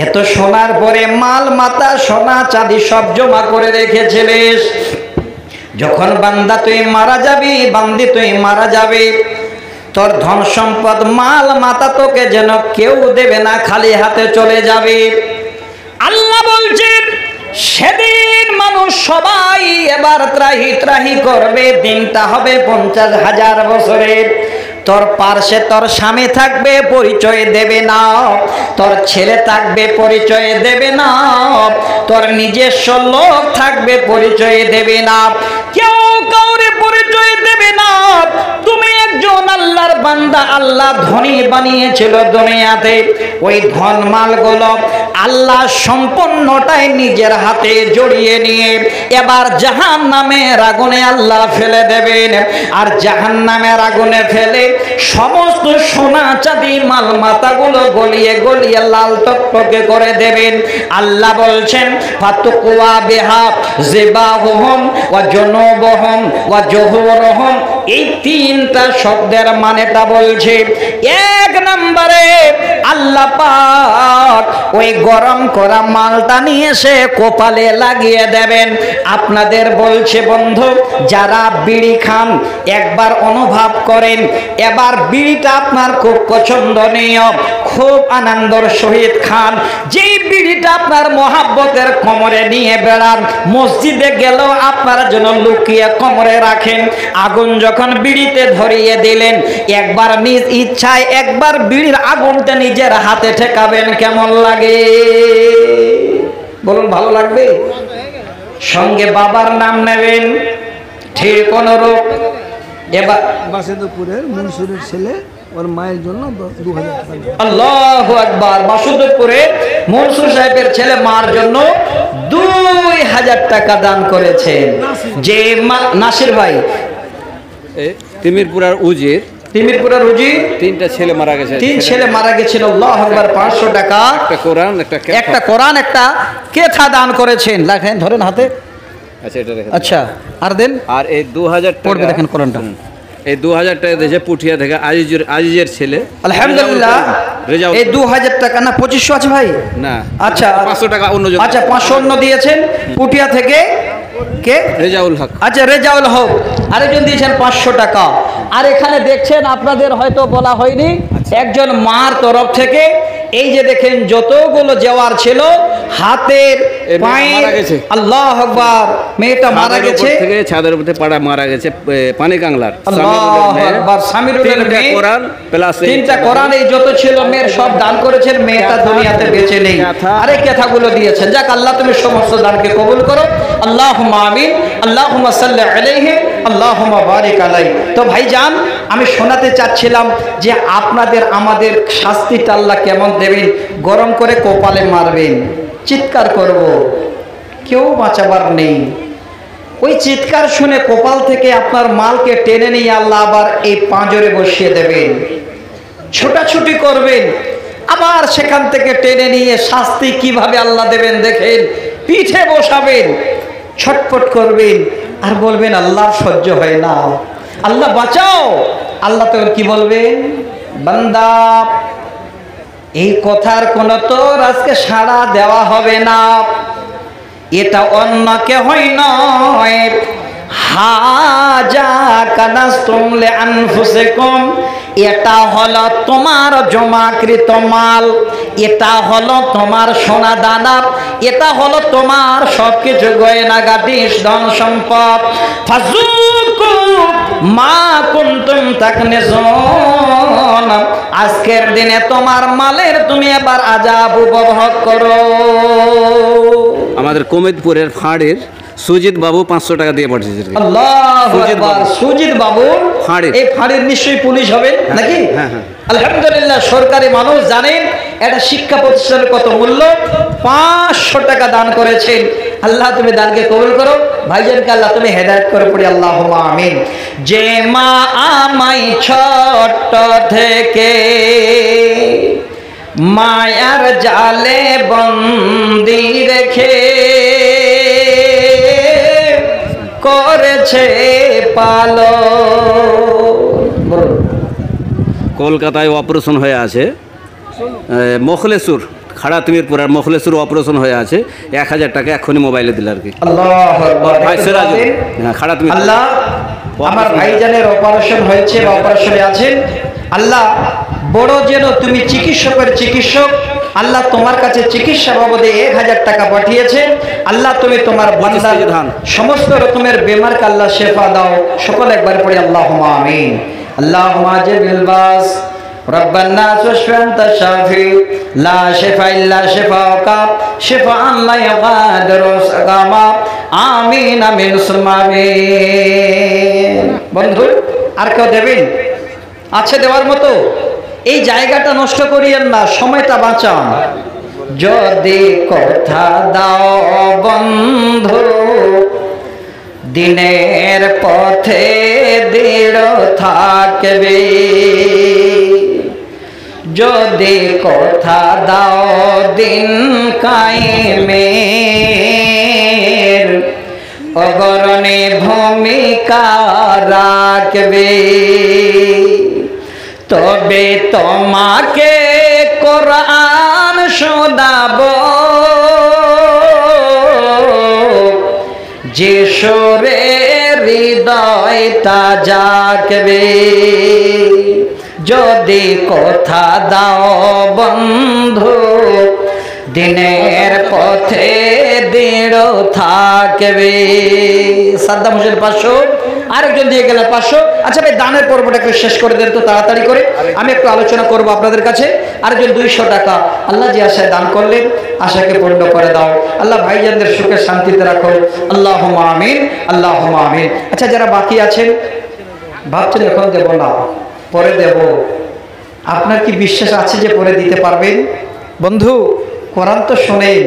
এত সোনার পরে মাল মাতা সোনা চাঁদি সব জমা করে রেখেছিলিস, যখন বান্দা তুই মারা যাবি, বান্দি তুই মারা যাবে, তোর ধন সম্পদ মাল মাতা তোকে যেন কেউ দেবে না, খালি হাতে চলে যাবে। আল্লাহ বলছেন সেদিন মানুষ সবাই এবার ত্রাহি ত্রাহি করবে। দিনটা হবে 50,000 বছরের। তোর পার্শ্বে তোর স্বামী থাকবে, পরিচয় দেবে না, তোর ছেলে থাকবে, পরিচয় দেবে না, তোর নিজস্ব লোক থাকবে, পরিচয় দেবে না, কেউ কাউরে পরিচয় দেবে না। তুমি একজন আল্লাহর বান্দা, আল্লাহ ধনী বানিয়েছিল দুনিয়াতে, ওই ধন মালগুলো আল্লাহ সম্পূর্ণটাই নিজের হাতে জড়িয়ে নিয়ে এবার জাহান্নামের আগুনে আল্লাহ ফেলে দেবেন। আর জাহান্নামের আগুনে ফেলে সমস্ত সোনা চাঁদি মাল মাতাগুলো গলিয়ে গলিয়ে লাল টকটকে করে দেবেন। আল্লাহ বলছেন ফাতুকুয়া বিহা জিবাহুম ওয়া জুনুবুহুম ওয়া জুহুরুহুম, এই তিনটা শব্দের মানেটা বলছে। এক নম্বরে আল্লাহ পাক ওই গরম করা মালটা নিয়ে এসে কপালে লাগিয়ে দেবেন। আপনাদের বলছে বন্ধু, যারা বিড়ি খান একবার অনুভব করেন, এবার বিড়িটা আপনার খুব পছন্দনীয়, খুব আনন্দের সহিত খান। যেই বিড়িটা আপনার মহাব্বতের কোমরে নিয়ে বেড়ান, মসজিদে গেলেও আপনার জন্য লুকিয়ে কোমরে রাখেন। আগুন যখন বিড়িতে ধরিয়ে দিলেন, একবার নিজ ইচ্ছায় একবার বিড়ির আগুনটা নিজের হাতে ঠেকাবেন, কেমন লাগে বলুন? ভালো লাগবে? সঙ্গে বাবার নাম নেবেন, ঠিক অনুরূপ। এবার বাসেদপুরের মনসুরের ছেলে ওর মায়ের জন্য 2000 টাকা। আল্লাহু আকবার। বাসুদেবপুরে মনসুর সাহেবের ছেলে মার জন্য 2000 টাকা দান করেছেন। যে নাসির ভাই তিমিরপুরার উজির, তিমিরপুরের রুজি, 3টা ছেলে মারা গেছে, 3 ছেলে মারা গেছিল। আল্লাহু আকবার। 500 টাকা, একটা কোরআন, একটা কোরআন, একটা কেথা দান করেছেন। লেখেন, ধরেন হাতে। আচ্ছা, এটা রেখে আচ্ছা, আর দেন। আর এই 2000 টাকা পড়বে, দেখেন কোরআনটা। এই 2000 টাকা দিয়েছে পুঠিয়া থেকে আজিজের ছেলে। আলহামদুলিল্লাহ। রেজাউল, এই 2000 টাকা না 2500 আছে ভাই? না, আচ্ছা 500 টাকা অন্যজন। আচ্ছা 500 অন্য দিয়েছেন পুঠিয়া থেকে। কে? রেজাউল হক। আচ্ছা, রেজাউল হক। আরেকজন দিয়েছেন 500 টাকা। আর এখানে দেখছেন, আপনাদের হয়তো বলা হয়নি, একজন মার তরফ থেকে এই যে দেখেন যতগুলো জেওয়ার ছিল হাতের পায়ের, আল্লাহু আকবার, মেয়েটা মারা গেছে থেকে ছাদের উপরে পাড়া মারা গেছে পানি কাংলার। আল্লাহু আকবার। সামিরুলের মেয়ে, কোরআন প্লাস 3টা কোরআন, এই যত ছিল মেয়ের সব দান করেছেন। মেয়েটা দুনিয়াতে বেঁচে নেই। আরে কথাগুলো দিয়েছেন। যাক, আল্লাহ তুমি সমস্ত দানকে কবুল করো। আল্লাহুম্মা আমিন। আল্লাহুম্মা সাল্লি আলাইহি, আল্লাহুম্মা বারিক আলাইহি। তো ভাইজান, আমি শোনাতে চাচ্ছিলাম যে আপনাদের আমাদের শাস্তিটা আল্লাহ কেমন দেবেন। গরম করে কপালে মারবেন, চিৎকার করব, কেউ বাঁচাবার নেই। ওই চিৎকার শুনে কপাল থেকে আপনার মালকে টেনে নিয়ে আল্লাহ আবার এই পাঁজরে বসিয়ে দেবেন। ছোটাছুটি করবেন, আবার সেখান থেকে টেনে নিয়ে শাস্তি কিভাবে আল্লাহ দেবেন দেখেন। পিঠে বসাবেন, ছটফট করবেন, আর বলবেন আল্লাহ সহ্য হয় না, আল্লাহ বাঁচাও। আল্লাহ তো কি বলবেন? বান্দা, এই কথার কোনো তোর আজকে সাড়া দেওয়া হবে না। এটা অন্য কেহই নয়, হাজা কানাস্তুম লিআনফুসিকুম, এটা হলো তোমার জমাকৃত মাল, এটা হলো তোমার সোনা দানা, এটা হলো তোমার সবকিছু গয়নাগাটি ধন সম্পদ। ফাযুকু মা কুনতুম তাকনিজুন, আজকের দিনে তোমার মালের তুমি এবার আযাব উপভোগ করো। আমাদের কোমেদপুরের ফাঁড়ের সুজিত বাবু 500 টাকা দিয়ে পাঠিয়েছে। আল্লাহু আকবার। সুজিত বাবু, ফাঁড়ের, এই ফাঁড়ের নিশ্চয়ই পুলিশ হবেন নাকি? হ্যাঁ হ্যাঁ। আলহামদুলিল্লাহ। সরকারি মানুষ জানেন এটা শিক্ষা প্রতিষ্ঠানের কত মূল্য। 500 টাকা দান করেছেন। আল্লাহ তুমি দানকে কবুল করো। ভাইজানকে আল্লাহ তুমি হেদায়েত করে পড়ি, আল্লাহুম্মা আমিন। যে মা আমায় ছোট থেকে মায়ার জালে বন্দি রেখে করেছে পালো। কলকাতায় অপারেশন হয়ে আছে, মখলেসুর, খাড়া তিমিরপুরার মখলেসুর অপারেশন হয়ে আছে। 1000 টাকা এক্ষুনি মোবাইলে দিল আর কি। আল্লাহু আকবার। ভাই সিরাজ, হ্যাঁ, খাড়া তিমিরপুর। আল্লাহ, আমার ভাইজানের অপারেশন হয়েছে বা অপারেশনে আছেন, আল্লাহ বড় যেন তুমি চিকিৎসকের চিকিৎসক, আল্লাহ তোমার কাছে চিকিৎসা বাবদে 1000 টাকা পাঠিয়েছে। আল্লাহ তুমি তোমার বান্দার সমস্ত রকমের বেমারকে আল্লাহ শেফা দাও। সকল একবার পড়ি আল্লাহুম্মা আমিন। আল্লাহুম্মা জিবিল বাস রব্বানা সুশফান্তা শাফি লা শিফা ইল্লা শিফাউকা শিফাআন লা ইয়াগাদিরু সাকামা আমিন আমিন সুম্মা আমিন। বন্ধু, আর কেউ দেবেন? আছে দেওয়ার মতো? এই জায়গাটা নষ্ট করিয়েন না, সময়টা বাঁচান। যদি কথা দাও বন্ধু দিনের পথে দৃঢ় থাকবে, যদি কথা দাও দিন কায়েমের অগ্রণী ভূমিকা রাখবে, তবে তোমাকে কোরআন শোনাবো যে সুরে হৃদয়টা জাগবে। যদি কথা দাও বন্ধু দিনের পথে দৃঢ় থাকবে। সাদ্দাম হোসেন 500, আরেকজন দিয়ে গেলেন 500। আচ্ছা ভাই, দানের পর্বটাকে শেষ করে দেন তো তাড়াতাড়ি করে, আমি একটু আলোচনা করব আপনাদের কাছে। আরেকজন 200 টাকা। আল্লাহ যে আশায় দান করলেন আশাকে পূর্ণ করে দাও। আল্লাহ ভাইজানদের সুখে শান্তিতে রাখো, আল্লাহুম্মা আমিন, আল্লাহুম্মা আমিন। আচ্ছা, যারা বাকি আছেন ভাবছেন এখন দেব না, পরে দেব, আপনার কি বিশ্বাস আছে যে পরে দিতে পারবেন? বন্ধু, কোরআন তো শোনেন,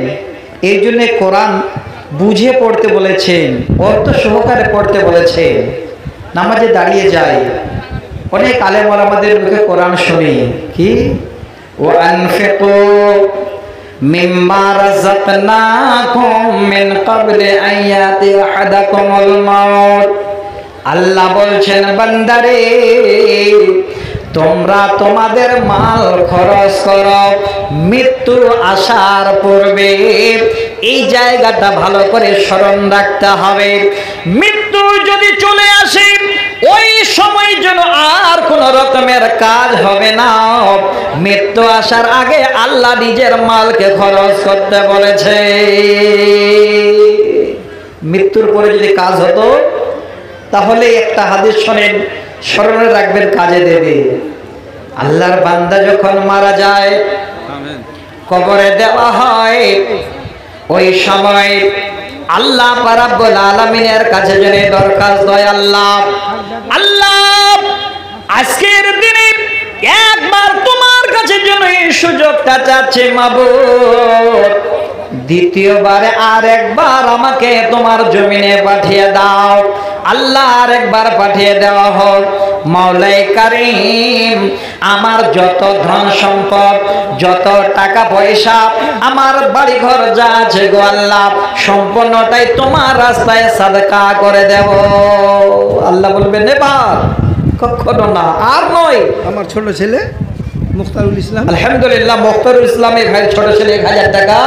এই জন্য কোরআন বুঝে পড়তে বলেছেন, অর্থ সহকারে পড়তে বলেছেন। নামাজে দাঁড়িয়ে যায়, অনেক আলেম ওলামাদের মুখে কোরআন শুনি কি, ওয়ানফিকু মিম্মা রাযাকনাকুম মিন ক্বাবলি আইয়াতি আহাদাকুমুল মাউত। আল্লাহ বলছেন, বান্দারে তোমরা তোমাদের মাল খরচ করো মৃত্যু আসার পূর্বে। এই জায়গাটা ভালো করে স্মরণ রাখতে হবে। মৃত্যু যদি চলে আসে ওই সময় যেন আর কোন রকমের কাজ হবে না। মৃত্যু আসার আগে আল্লাহ নিজের মালকে খরচ করতে বলেছে। মৃত্যুর পরে যদি কাজ হতো তাহলে একটা হাদিস শোনেন, স্মরণে রাখবেন, কাজে দেবে। আল্লাহর বান্দা যখন মারা যায়, কবরে দেওয়া হয়, ওই সময় আল্লাহ রাব্বুল আলামিনের কাছে জেনে দরখাস্ত হয়, আল্লাহ আজকের দিনে একবার তোমার কাছে জন্য এই সুযোগটা চাচ্ছি মাবুদ, দ্বিতীয়বারে আর একবার আমাকে তোমার জমিনে পাঠিয়ে দাও। আল্লাহ আর একবার পাঠিয়ে দেওয়া হোক। মাওলাই কারীম, আমার যত ধন সম্পদ, যত টাকা পয়সা, আমার বাড়ি ঘর যা আছে গো আল্লাহ, সম্পূর্ণটাই তোমার রাস্তায় সাদকা করে দেব। আল্লাহ বলবেন, এবার কখনো না, আর নয়। আমার ছোট ছেলে মুখতারুল ইসলাম, আলহামদুলিল্লাহ, মুখতারুল ইসলামের ভাই ছোট ছেলে 1000 টাকা।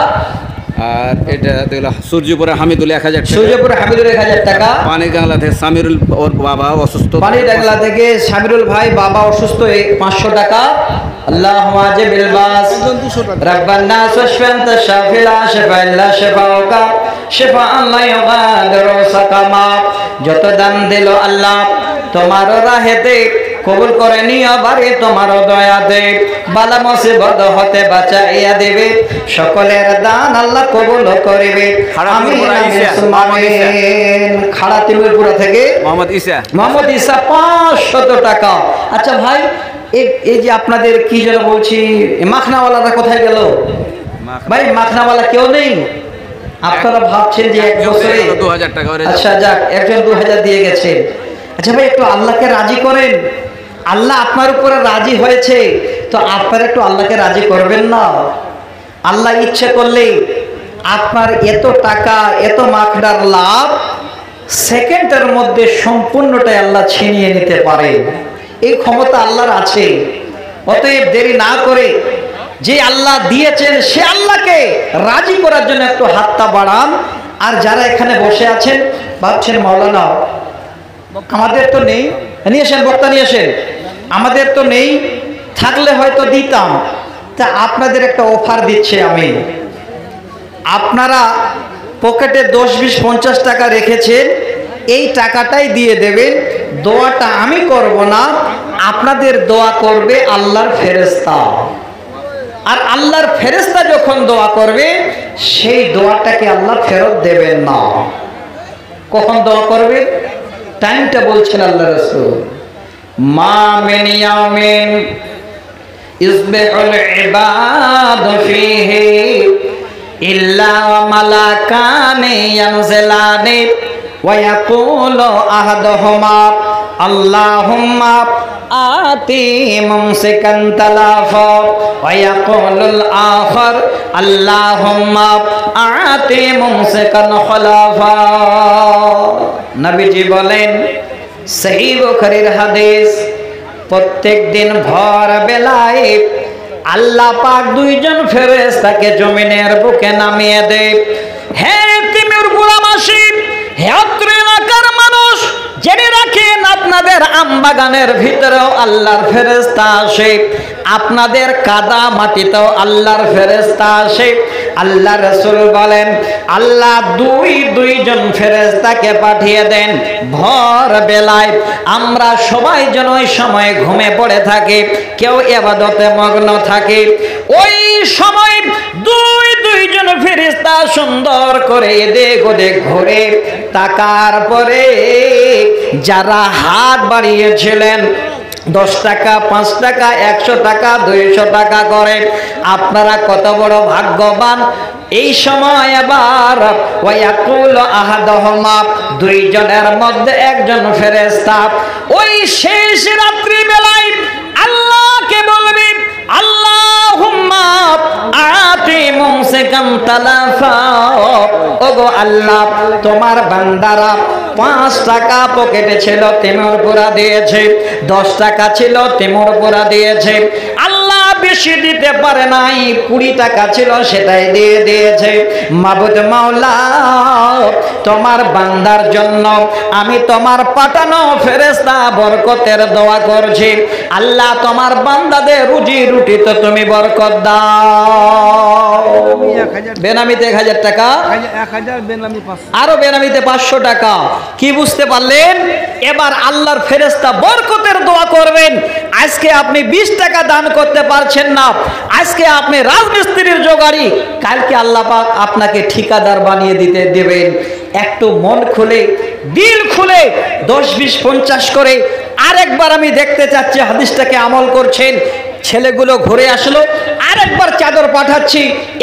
আর এটা দেখলাম সূর্যপুরে হামিদুল 1000 টাকা। সূর্যপুরে হামিদুল 1000 টাকা। পানি গাংলা থেকে সামিরুল, ওর বাবা অসুস্থ, পানি ডাংলা থেকে সামিরুল ভাই, বাবা অসুস্থ, 500 টাকা। আল্লাহুম্মা আজিবিল বাস 200 টাকা। রাব্বানা সুশফান্তা শাফিলা শিফাইল্লা শিফাউকা শিফাআন লা ইউগাদিরু সাকামা। যত দান দিল আল্লাহ তোমার রাহেতে কবুল করে নিও, বাড়ি তোমার দয়াতে বালা মুসিবত হতে বাঁচাইয়া দেবে। সকলের দান আল্লাহ কবুল করিবে। আমিন আমিন। খাড়া তিমুরপুরা থেকে মোহাম্মদ ঈসা 500 টাকা। আচ্ছা ভাই, এই যে আপনাদের কি যেন বলছি, মাখনাওয়ালাটা কোথায় গেল ভাই? মাখনাওয়ালা কেউ নেই? আপনারা ভাবছেন যে এক বছরে 2000 টাকা। আচ্ছা যাক, একজন 2000 দিয়ে গেছে। আচ্ছা ভাই, একটু আল্লাহকে রাজি করেন। আল্লাহ আপনার উপরে রাজি হয়েছে, তো আপনারা একটু আল্লাহকে রাজি করবেন না? আল্লাহ ইচ্ছে করলে আপনার এত টাকা, এত মাখনার লাভ সেকেন্ডের মধ্যে সম্পূর্ণটাই আল্লাহ ছিনিয়ে নিতে পারে। এই ক্ষমতা আল্লাহর আছে। অতএব দেরি না করে যে আল্লাহ দিয়েছেন সে আল্লাহকে রাজি করার জন্য একটু হাতটা বাড়ান। আর যারা এখানে বসে আছেন ভাবছেন, মাওলানা আমাদের তো নেই, নিয়ে আসেন, বক্তা নিয়ে আসেন, আমাদের তো নেই, থাকলে হয়তো দিতাম। তা আপনাদের একটা অফার দিচ্ছে আমি, আপনারা পকেটে 10, 20, 50 টাকা রেখেছেন, এই টাকাটাই দিয়ে দেবেন। দোয়াটা আমি করব না, আপনাদের দোয়া করবে আল্লাহর ফেরেশতা। আর আল্লাহর ফেরেশতা যখন দোয়া করবে সেই দোয়াটাকে আল্লাহ ফেরত দেবেন না। কখন দোয়া করবে? টাইমটা বলছেন আল্লাহ রাসূল, মা মিন ইয়াউমিন ইসবিহুল ইবাদু ফীহি ইল্লা ওয়া মালাকানি ইয়ানজিলানি ওয়া ইয়াকুলু আহাদুহুমা আল্লাহুম্মা আতি মুমসিকান তালাফা ওয়া ইয়াকুলুল আখার আল্লাহুম্মা আতি মুমসিকান খলাফা। নবীজি বলেন, সহিহ বুখারীর হাদিস, প্রত্যেক দিন ভোর বেলায় আল্লাহ পাক দুইজন ফেরেশতাকে জমিনের বুকে নামিয়ে দেয়। হে তিমির পুরামাসি, হে অত্র এলাকার মানুষ, জেনে রাখেন আপনাদের আমবাগানের ভিতরেও আল্লাহর ফেরেশতা আসে, আপনাদের কাদা মাটিতেও আল্লাহর ফেরেশতা আসে। আল্লাহ রাসূল বলেন, আল্লাহ দুইজন ফেরেশতাকে পাঠিয়ে দেন ভোর বেলায়। আমরা সবাই যেন ওই সময় ঘুমে পড়ে থাকি, কেউ ইবাদতে মগ্ন থাকে। ওই সময় দুইজন ফেরেশতা সুন্দর করে এদিক ওদিক ঘুরে তাকার পরে যারা হাত বাড়িয়েছিলেন 10 টাকা, 5 টাকা, 100 টাকা, 200 টাকা করে, আপনারা কত বড় ভাগ্যবান। এই সময় আবার ওয়ায়াকুলু আহাদুহুমা, দুইজনের মধ্যে একজন ফেরেশতা ওই শেষ রাত্রি বেলায় আল্লাহকে বলবে, আল্লাহুম্মা আতি মুমসিকান তালাফা, ওগো আল্লাহ, তোমার বান্দারা 5 টাকা পকেটে ছিল, তিমুরপুরা দিয়েছে, 10 টাকা ছিল, তিমুরপুরা দিয়েছে। আল্লাহ বেশি দিতে পারে নাই, 20 টাকা ছিল, সেটাই দিয়ে দিয়েছে। মাবুদ মাওলা, তোমার বান্দার জন্য আমি তোমার পাঠানো ফেরেশতা বরকতের দোয়া করছি। আল্লাহ, তোমার বান্দাদের রুজি রুটি তো তুমি বরকত দাও। বেনামিতে 1000 টাকা, 1000, বেনামি 500, আরো বেনামিতে 500 টাকা। কি বুঝতে পারলেন? এবার আল্লাহর ফেরেশতা বরকতের দোয়া করবেন। আজকে আপনি 20 টাকা দান করতে পারছেন না, আজকে আপনি রাজমিস্ত্রির জোগাড়ি, কালকে আল্লাহ পাক আপনাকে ঠিকাদার বানিয়ে দিতে দেবেন। একটু মন খুলে, দিল খুলে 10, 20, 50 করে আরেকবার আমি দেখতে চাচ্ছি হাদিসটাকে আমল করছেন। ছেলেগুলো ঘুরে আসলো, আরেকবার চাদর পাঠাচ্ছি,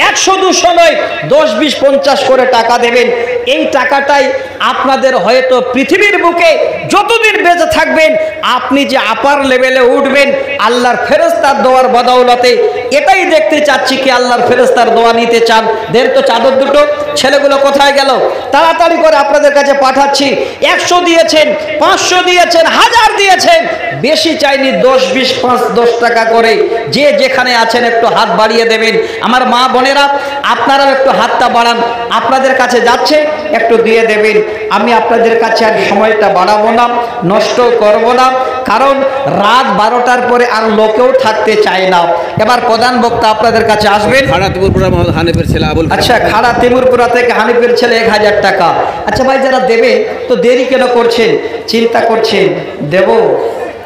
100, 200 নয়, 10, 20, 50 করে টাকা দেবেন। এই টাকাটাই আপনাদের হয়তো পৃথিবীর বুকে যতদিন বেঁচে থাকবেন আপনি যে আপার লেভেলে উঠবেন আল্লাহর ফেরেশতার দোয়ার বদৌলতে। এটাই দেখতে চাচ্ছি কি আল্লাহর ফেরেশতার দোয়া নিতে চান? দেন তো চাদর দুটো। ছেলেগুলো কোথায় গেল? তাড়াতাড়ি করে আপনাদের কাছে পাঠাচ্ছি। 100 দিয়েছেন, 500 দিয়েছেন, 1000 দিয়েছেন, বেশি চাইনি, 10, 20, 10 টাকা করে। যে যেখানে আছেন একটু হাত বাড়িয়ে দেবেন। আমার মা বোনেরা, আপনারাও একটু হাতটা বাড়ান, আপনাদের কাছে যাচ্ছে, একটু দিয়ে দেবেন। আমি আপনাদের কাছে আর সময়টা বাড়াবো না, নষ্ট করব না, কারণ রাত 12টার পরে আর লোকেও থাকতে চায় না। এবার প্রধান বক্তা আপনাদের কাছে আসবেন। খাড়া তিমুরপুরা হানিফের ছেলে আবুল। আচ্ছা, খাড়া তিমুরপুরা থেকে হানিফের ছেলে 1000 টাকা। আচ্ছা ভাই, যারা দেবে তো দেরি কেন করছেন? চিন্তা করছেন দেব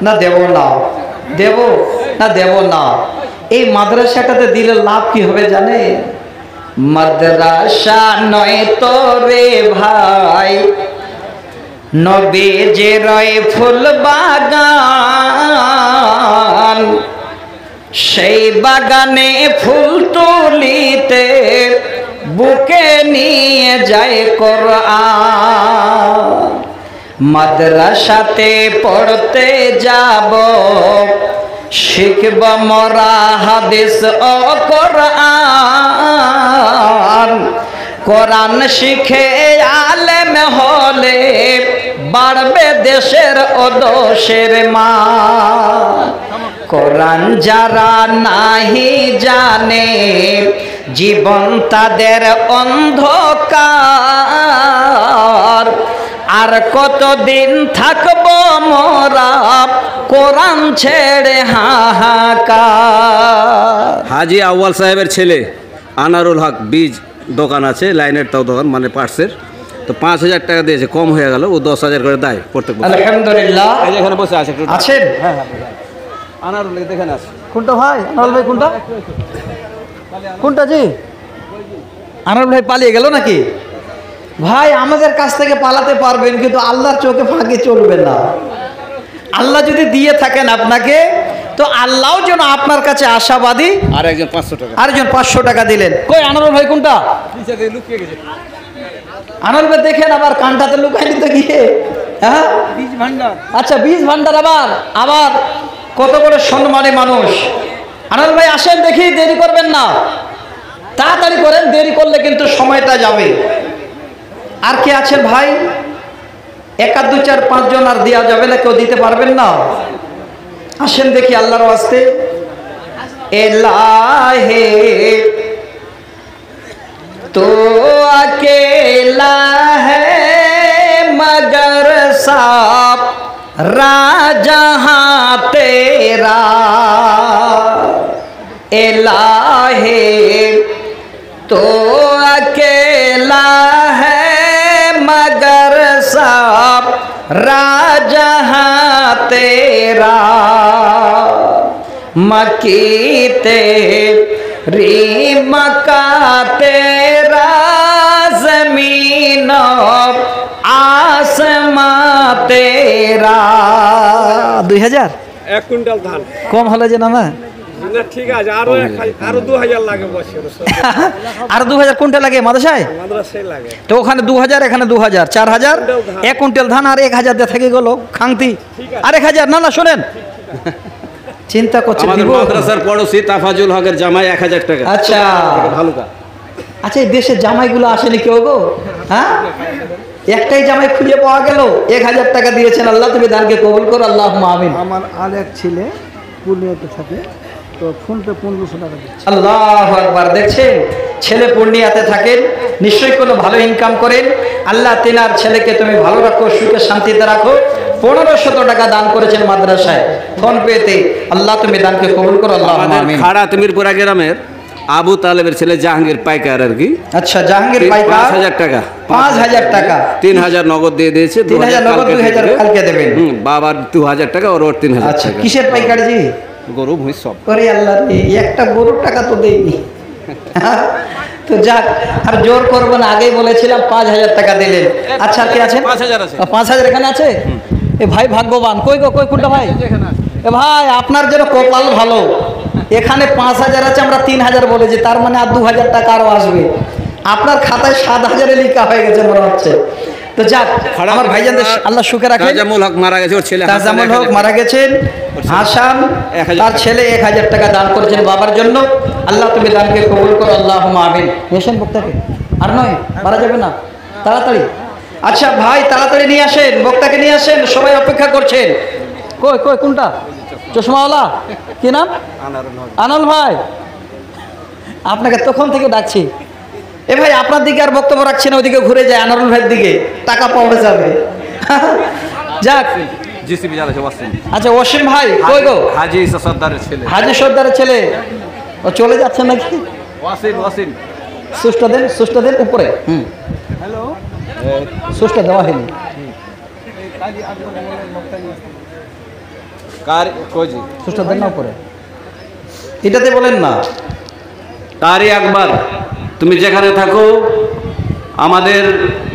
না দেব না, দেব না দেব না। এই মাদ্রাসাটাতে দিলে লাভ কি হবে জানে? মাদ্রাসা নয় তো রে ভাই, নবীজির ফুল বাগান, সেই বাগানে ফুল তুলিতে বুকে নিয়ে যায় কোরআন। মাদ্রাসাতে পড়তে যাব, শিখব মোরা হাদিস ও কোরআন। কোরআন শিখে আলেম হলে বাড়বে দেশের ও দোষের মান। কোরআন যারা নাহি জানে জীবন তাদের অন্ধকার। আর কতদিন থাকবো মোরা কোরআন ছেড়ে হাহাকার। হাজি আউয়াল সাহেবের ছেলে আনারুল হক বীজ দোকান আছে, লাইনের তাও দোকান, মানে পার্টসের। তো 5000 টাকা দিয়েছে, কম হয়ে গেল, ও 10,000 করে দেয় প্রত্যেক বছর। আলহামদুলিল্লাহ। এই যে এখানে বসে আছে, একটু আছেন? হ্যাঁ হ্যাঁ, আনারুল দেখেন আছে। কোনটা ভাই? আনারুল ভাই কোনটা? কোনটা জি? আনারুল ভাই পালিয়ে গেল নাকি? ভাই, আমাদের কাছ থেকে পালাতে পারবেন, কিন্তু আল্লাহর চোখে ফাঁকি চলবে না। আল্লাহ যদি দিয়ে থাকেন আপনাকে, তো আল্লাহ যেন আপনার কাছে আশাবাদী। আর একজন 500 টাকা। আরেকজন 500 টাকা দিলেন। কই আনোয়ার ভাই কোনটা? আনোয়ার ভাই দেখেন আবার কানটাতে লুকাই নিতে গিয়ে। হ্যাঁ বীজ ভান্ডার। আচ্ছা বীজ ভান্ডার আবার আবার কত বড় সম্মানী মানুষ। আনোয়ার ভাই আসেন দেখি, দেরি করবেন না, তাড়াতাড়ি করেন, দেরি করলে কিন্তু সময়টা যাবে। আর কে আছেন ভাই? 1 আর 2 4 5 জন আর দেওয়া যাবে না? কেউ দিতে পারবেন না? আসেন দেখি আল্লাহর ওয়াস্তে। এলাহে তো अकेला है मगर सब राजहां तेरा इलाहे तो अकेला है मगर सब राजहां तेरा मकी तेरी मक्का तेरा जमीन आसमां तेरा। 2000 1 কুইন্টাল ধান কম হলে যে না না না, ঠিক আছে, আরো 2000 লাগে বছর। আর 2000 কোনটা লাগে মাদ্রাসায়? মাদ্রাসায় লাগে। তো ওখানে 2000 এখানে 2000 4000 1 কুইন্টাল ধান আর 1000 দিয়ে থেকে গেল খাংতি আর 1000। না না শোনেন, চিন্তা করছেন আমাদের দিব? মাদ্রাসার পড়োশি তাফাজুল হকের জামাই 1000 টাকা। আচ্ছা ভালো কা। আচ্ছা এই দেশে জামাইগুলো আসেনি কেউ গো? হ্যাঁ একটাই জামাই খুঁজে পাওয়া গেল, 1000 টাকা দিয়েছেন। আল্লাহ তুমি দানকে কবুল করো, আল্লাহুম্মা আমিন। আমার আর এক ছেলে পূর্ণিয়াতে থাকে, তো ফোন পে 1500 টাকা দিচ্ছে। আল্লাহু আকবার। দেখছেন ছেলে পূর্ণিয়াতে থাকেন, নিশ্চয়ই কোনো ভালো ইনকাম করেন। আল্লাহ তিনার ছেলেকে তুমি ভালো রাখো, সুখে শান্তিতে রাখো। 1500 টাকা দান করেছেন মাদ্রাসায় ফোন পেতে। আল্লাহ তুমি দানকে কবুল করো, আল্লাহুম্মা আমাদের আমিন। খাড়া তিমিরপুরা গ্রামের আবু তালেবের ছেলে জাহাঙ্গীর পাইকার আর কি। আচ্ছা জাহাঙ্গীর পাইকার 5000 টাকা। 5000 টাকা 3000 নগদ দিয়ে দিয়েছে। 3000 নগদ, 2000 কালকে দেবেন। বাবার 2000 টাকা ওর 3000 আচ্ছা টাকা। কিসের পাইকার জি? গরু ভুঁই সব। ওরে আল্লাহ রে, একটা গরুর টাকা তো দেয়নি। তো যাক, আর জোর করবো না, আগেই বলেছিলাম 5000 টাকা দিলেন। আচ্ছা আর কি আছে? 5000 আছে। 5000 এখানে আছে। এ ভাই ভাগ্যবান। কই গো, কই কোনটা ভাই? এ ভাই আপনার যেন কপাল ভালো, এখানে 5000 আছে, আমরা 3000 বলেছি, তার মানে আর 2000 টাকা আরও আসবে। আপনার খাতায় 7000 লেখা হয়ে গেছে মনে হচ্ছে। তো যাক, আমার ভাইজানদের আল্লাহ সুখে রাখেন। তাজামুল হক মারা গেছে, ওর ছেলে তাজামুল হক মারা গেছেন। হাসান তার ছেলে 1000 টাকা দান করেছেন বাবার জন্য। আল্লাহ তুমি দানকে কবুল করো, আল্লাহুম্মা আমিন। নিয়েছেন বক্তাকে? আর নয়, মারা যাবে না, তাড়াতাড়ি। আচ্ছা ভাই তাড়াতাড়ি নিয়ে আসেন, বক্তাকে নিয়ে আসেন, সবাই অপেক্ষা করছেন। কই কই কোনটা? চশমাওয়ালা কি নাম? আনাল ভাই, আপনাকে তখন থেকে ডাকছি। এ ভাই আপনার দিকে আর বক্তব্য রাখছি না, ওইদিকে ঘুরে যায় আনারুল ভাইয়ের দিকে, টাকা পাওয়া যাবে। যাক জিসিবি চালাচ্ছে ওয়াসিম। আচ্ছা ওয়াসিম ভাই কই গো? হাজী ঈসা সর্দারের ছেলে। হাজী সর্দারের ছেলে। ও চলে যাচ্ছে নাকি? ওয়াসিম সুষ্টা দেন উপরে। হ্যালো, সুষ্টা দেওয়া হয়নি। কার কোজি সুষ্টা দেন না উপরে, এটাতে বলেন না। কারি আকবর, তুমি যেখানে থাকো, আমাদের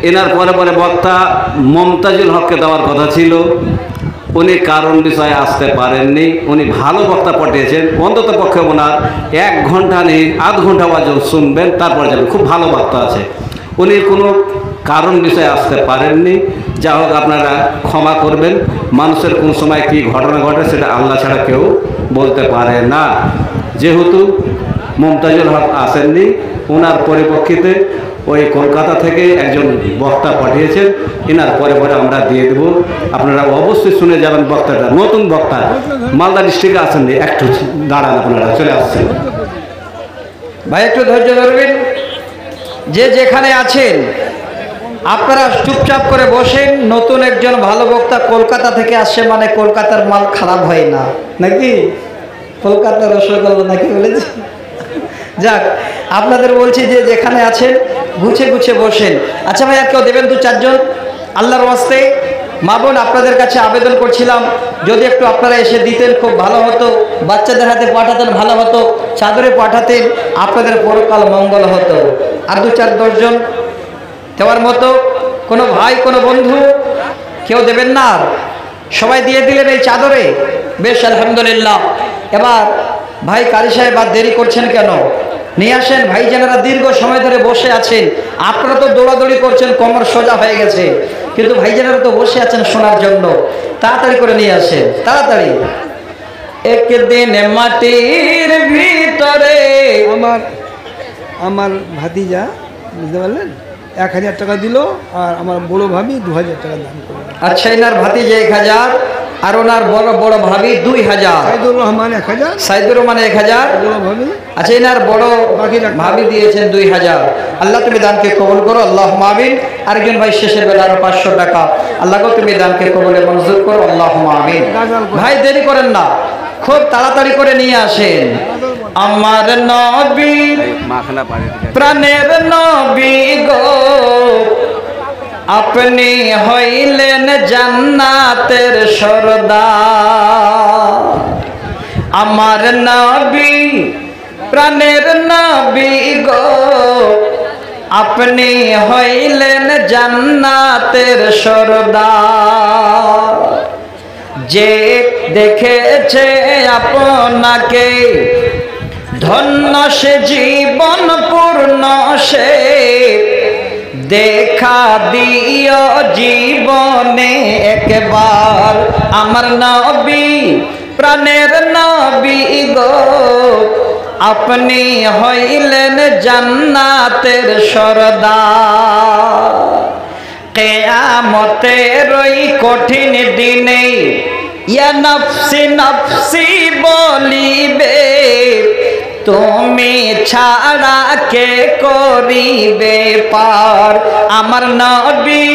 এনার পরে পরে বক্তা মমতাজুল হককে দেওয়ার কথা ছিল, উনি কারণ বিষয়ে আসতে পারেননি। উনি ভালো বক্তা পাঠিয়েছেন, অন্তত পক্ষে ওনার 1 ঘন্টা নেই, আধ ঘন্টা পর্যন্ত শুনবেন, তারপর যাবেন। খুব ভালো বক্তা আছে, উনি কোনো কারণ বিষয়ে আসতে পারেননি। যা হোক আপনারা ক্ষমা করবেন। মানুষের কোন সময় কী ঘটনা ঘটে সেটা আল্লাহ ছাড়া কেউ বলতে পারে না। যেহেতু মমতাজুল হক আসেননি, ওনার পরিপ্রেক্ষিতে ওই কলকাতা থেকে একজন বক্তা পাঠিয়েছেন, এনার পরে পরে আমরা দিয়ে দেবো। আপনারা অবশ্যই শুনে যাবেন বক্তাটা, নতুন বক্তা, মালদা ডিস্ট্রিক্টে আসেননি। একটু দাঁড়ান, আপনারা চলে আসছেন। ভাই একটু ধৈর্য ধরবেন, যে যেখানে আছেন আপনারা চুপচাপ করে বসেন। নতুন একজন ভালো বক্তা কলকাতা থেকে আসছে মানে কলকাতার মাল খারাপ হয় না নাকি? কলকাতার রসগোল্লা নাকি বলেছি। যাক, আপনাদের বলছি যে যেখানে আছেন গুছে গুছে বসেন। আচ্ছা ভাই আর কেউ দেবেন 2-4 জন আল্লাহর ওয়াস্তে? মা বোন আপনাদের কাছে আবেদন করছিলাম, যদি একটু আপনারা এসে দিতেন খুব ভালো হতো। বাচ্চাদের হাতে পাঠাতেন ভালো হতো, চাদরে পাঠাতেন, আপনাদের পরকাল মঙ্গল হতো। আর 2-4-10 জন দেওয়ার মতো কোনো ভাই কোনো বন্ধু কেউ দেবেন না? সবাই দিয়ে দিলেন এই চাদরে, বেশ আলহামদুলিল্লাহ। এবার ভাই কারি সাহেব আর দেরি করছেন কেন? নিয়ে আসেন। ভাইজানেরা দীর্ঘ সময় ধরে বসে আছেন, আপনারা তো দৌড়াদৌড়ি করছেন, কোমর সোজা হয়ে গেছে, কিন্তু ভাইজানেরা তো বসে আছেন শোনার জন্য। তাড়াতাড়ি করে নিয়ে আসেন, তাড়াতাড়ি। একদিন মাটির ভিতরে আমার ভাতিজা, বুঝতে পারলেন, 1000 টাকা দিল, আর আমার বড় ভাবি 2000 টাকা দান করলো। আচ্ছা, এনার ভাতিজা 1000 আর ওনার বড় বড় ভাবি 2000। সাইদুর রহমান 1000, সাইদুর রহমান 1000, বড় ভাবি। আচ্ছা, এনার বড় ভাবি দিয়েছেন 2000। আল্লাহ তুমি দানকে কবুল করো, আল্লাহুম্মা আমিন। আরেকজন ভাই শেষের বেলা আরো 500 টাকা, আল্লাহ গো তুমি দানকে কবুলে মঞ্জুর করো, আল্লাহুম্মা আমিন। ভাই দেরি করেন না, খুব তাড়াতাড়ি করে নিয়ে আসেন। আমার নবী প্রাণের নবী গো, আপনি হইলেন জান্নাতের সরদার। আমার নবী প্রাণের নবী গো, আপনি হইলেন জান্নাতের সরদার। যে দেখেছে আপনাকে ধন্য সে জীবন পূর্ণ সে, দেখা দিও জীবনে একবার। আমার নবী প্রাণের নবী গো, আপনি হইলেন জান্নাতের সরদার। কিয়ামতের ওই কঠিন দিনে ইয়া নফসি নফসি বলিবে, তুমি ছাড়া কে করিবে পার। আমার নবী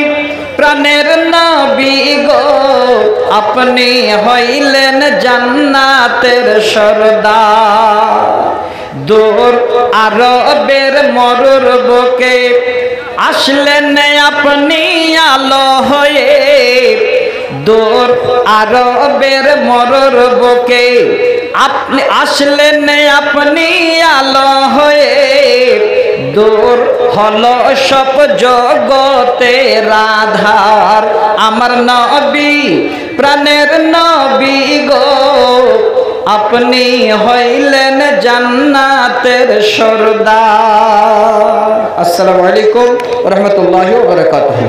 প্রাণের নবী গো, আপনি হইলেন জান্নাতের সরদার। দূর আরবের মরুর বুকে আসলেন আপনি আলো হয়ে, দূর আরবের মরুর বুকে আপনি আসলেন আপনি আলো হয়ে, দূর হলো সব জগতের আধার। আমার নবী প্রাণের নবী গো, আপনি হইলেন জান্নাতের সরদার। আসসালামু আলাইকুম ওয়া রাহমাতুল্লাহি ওয়া বারাকাতুহু।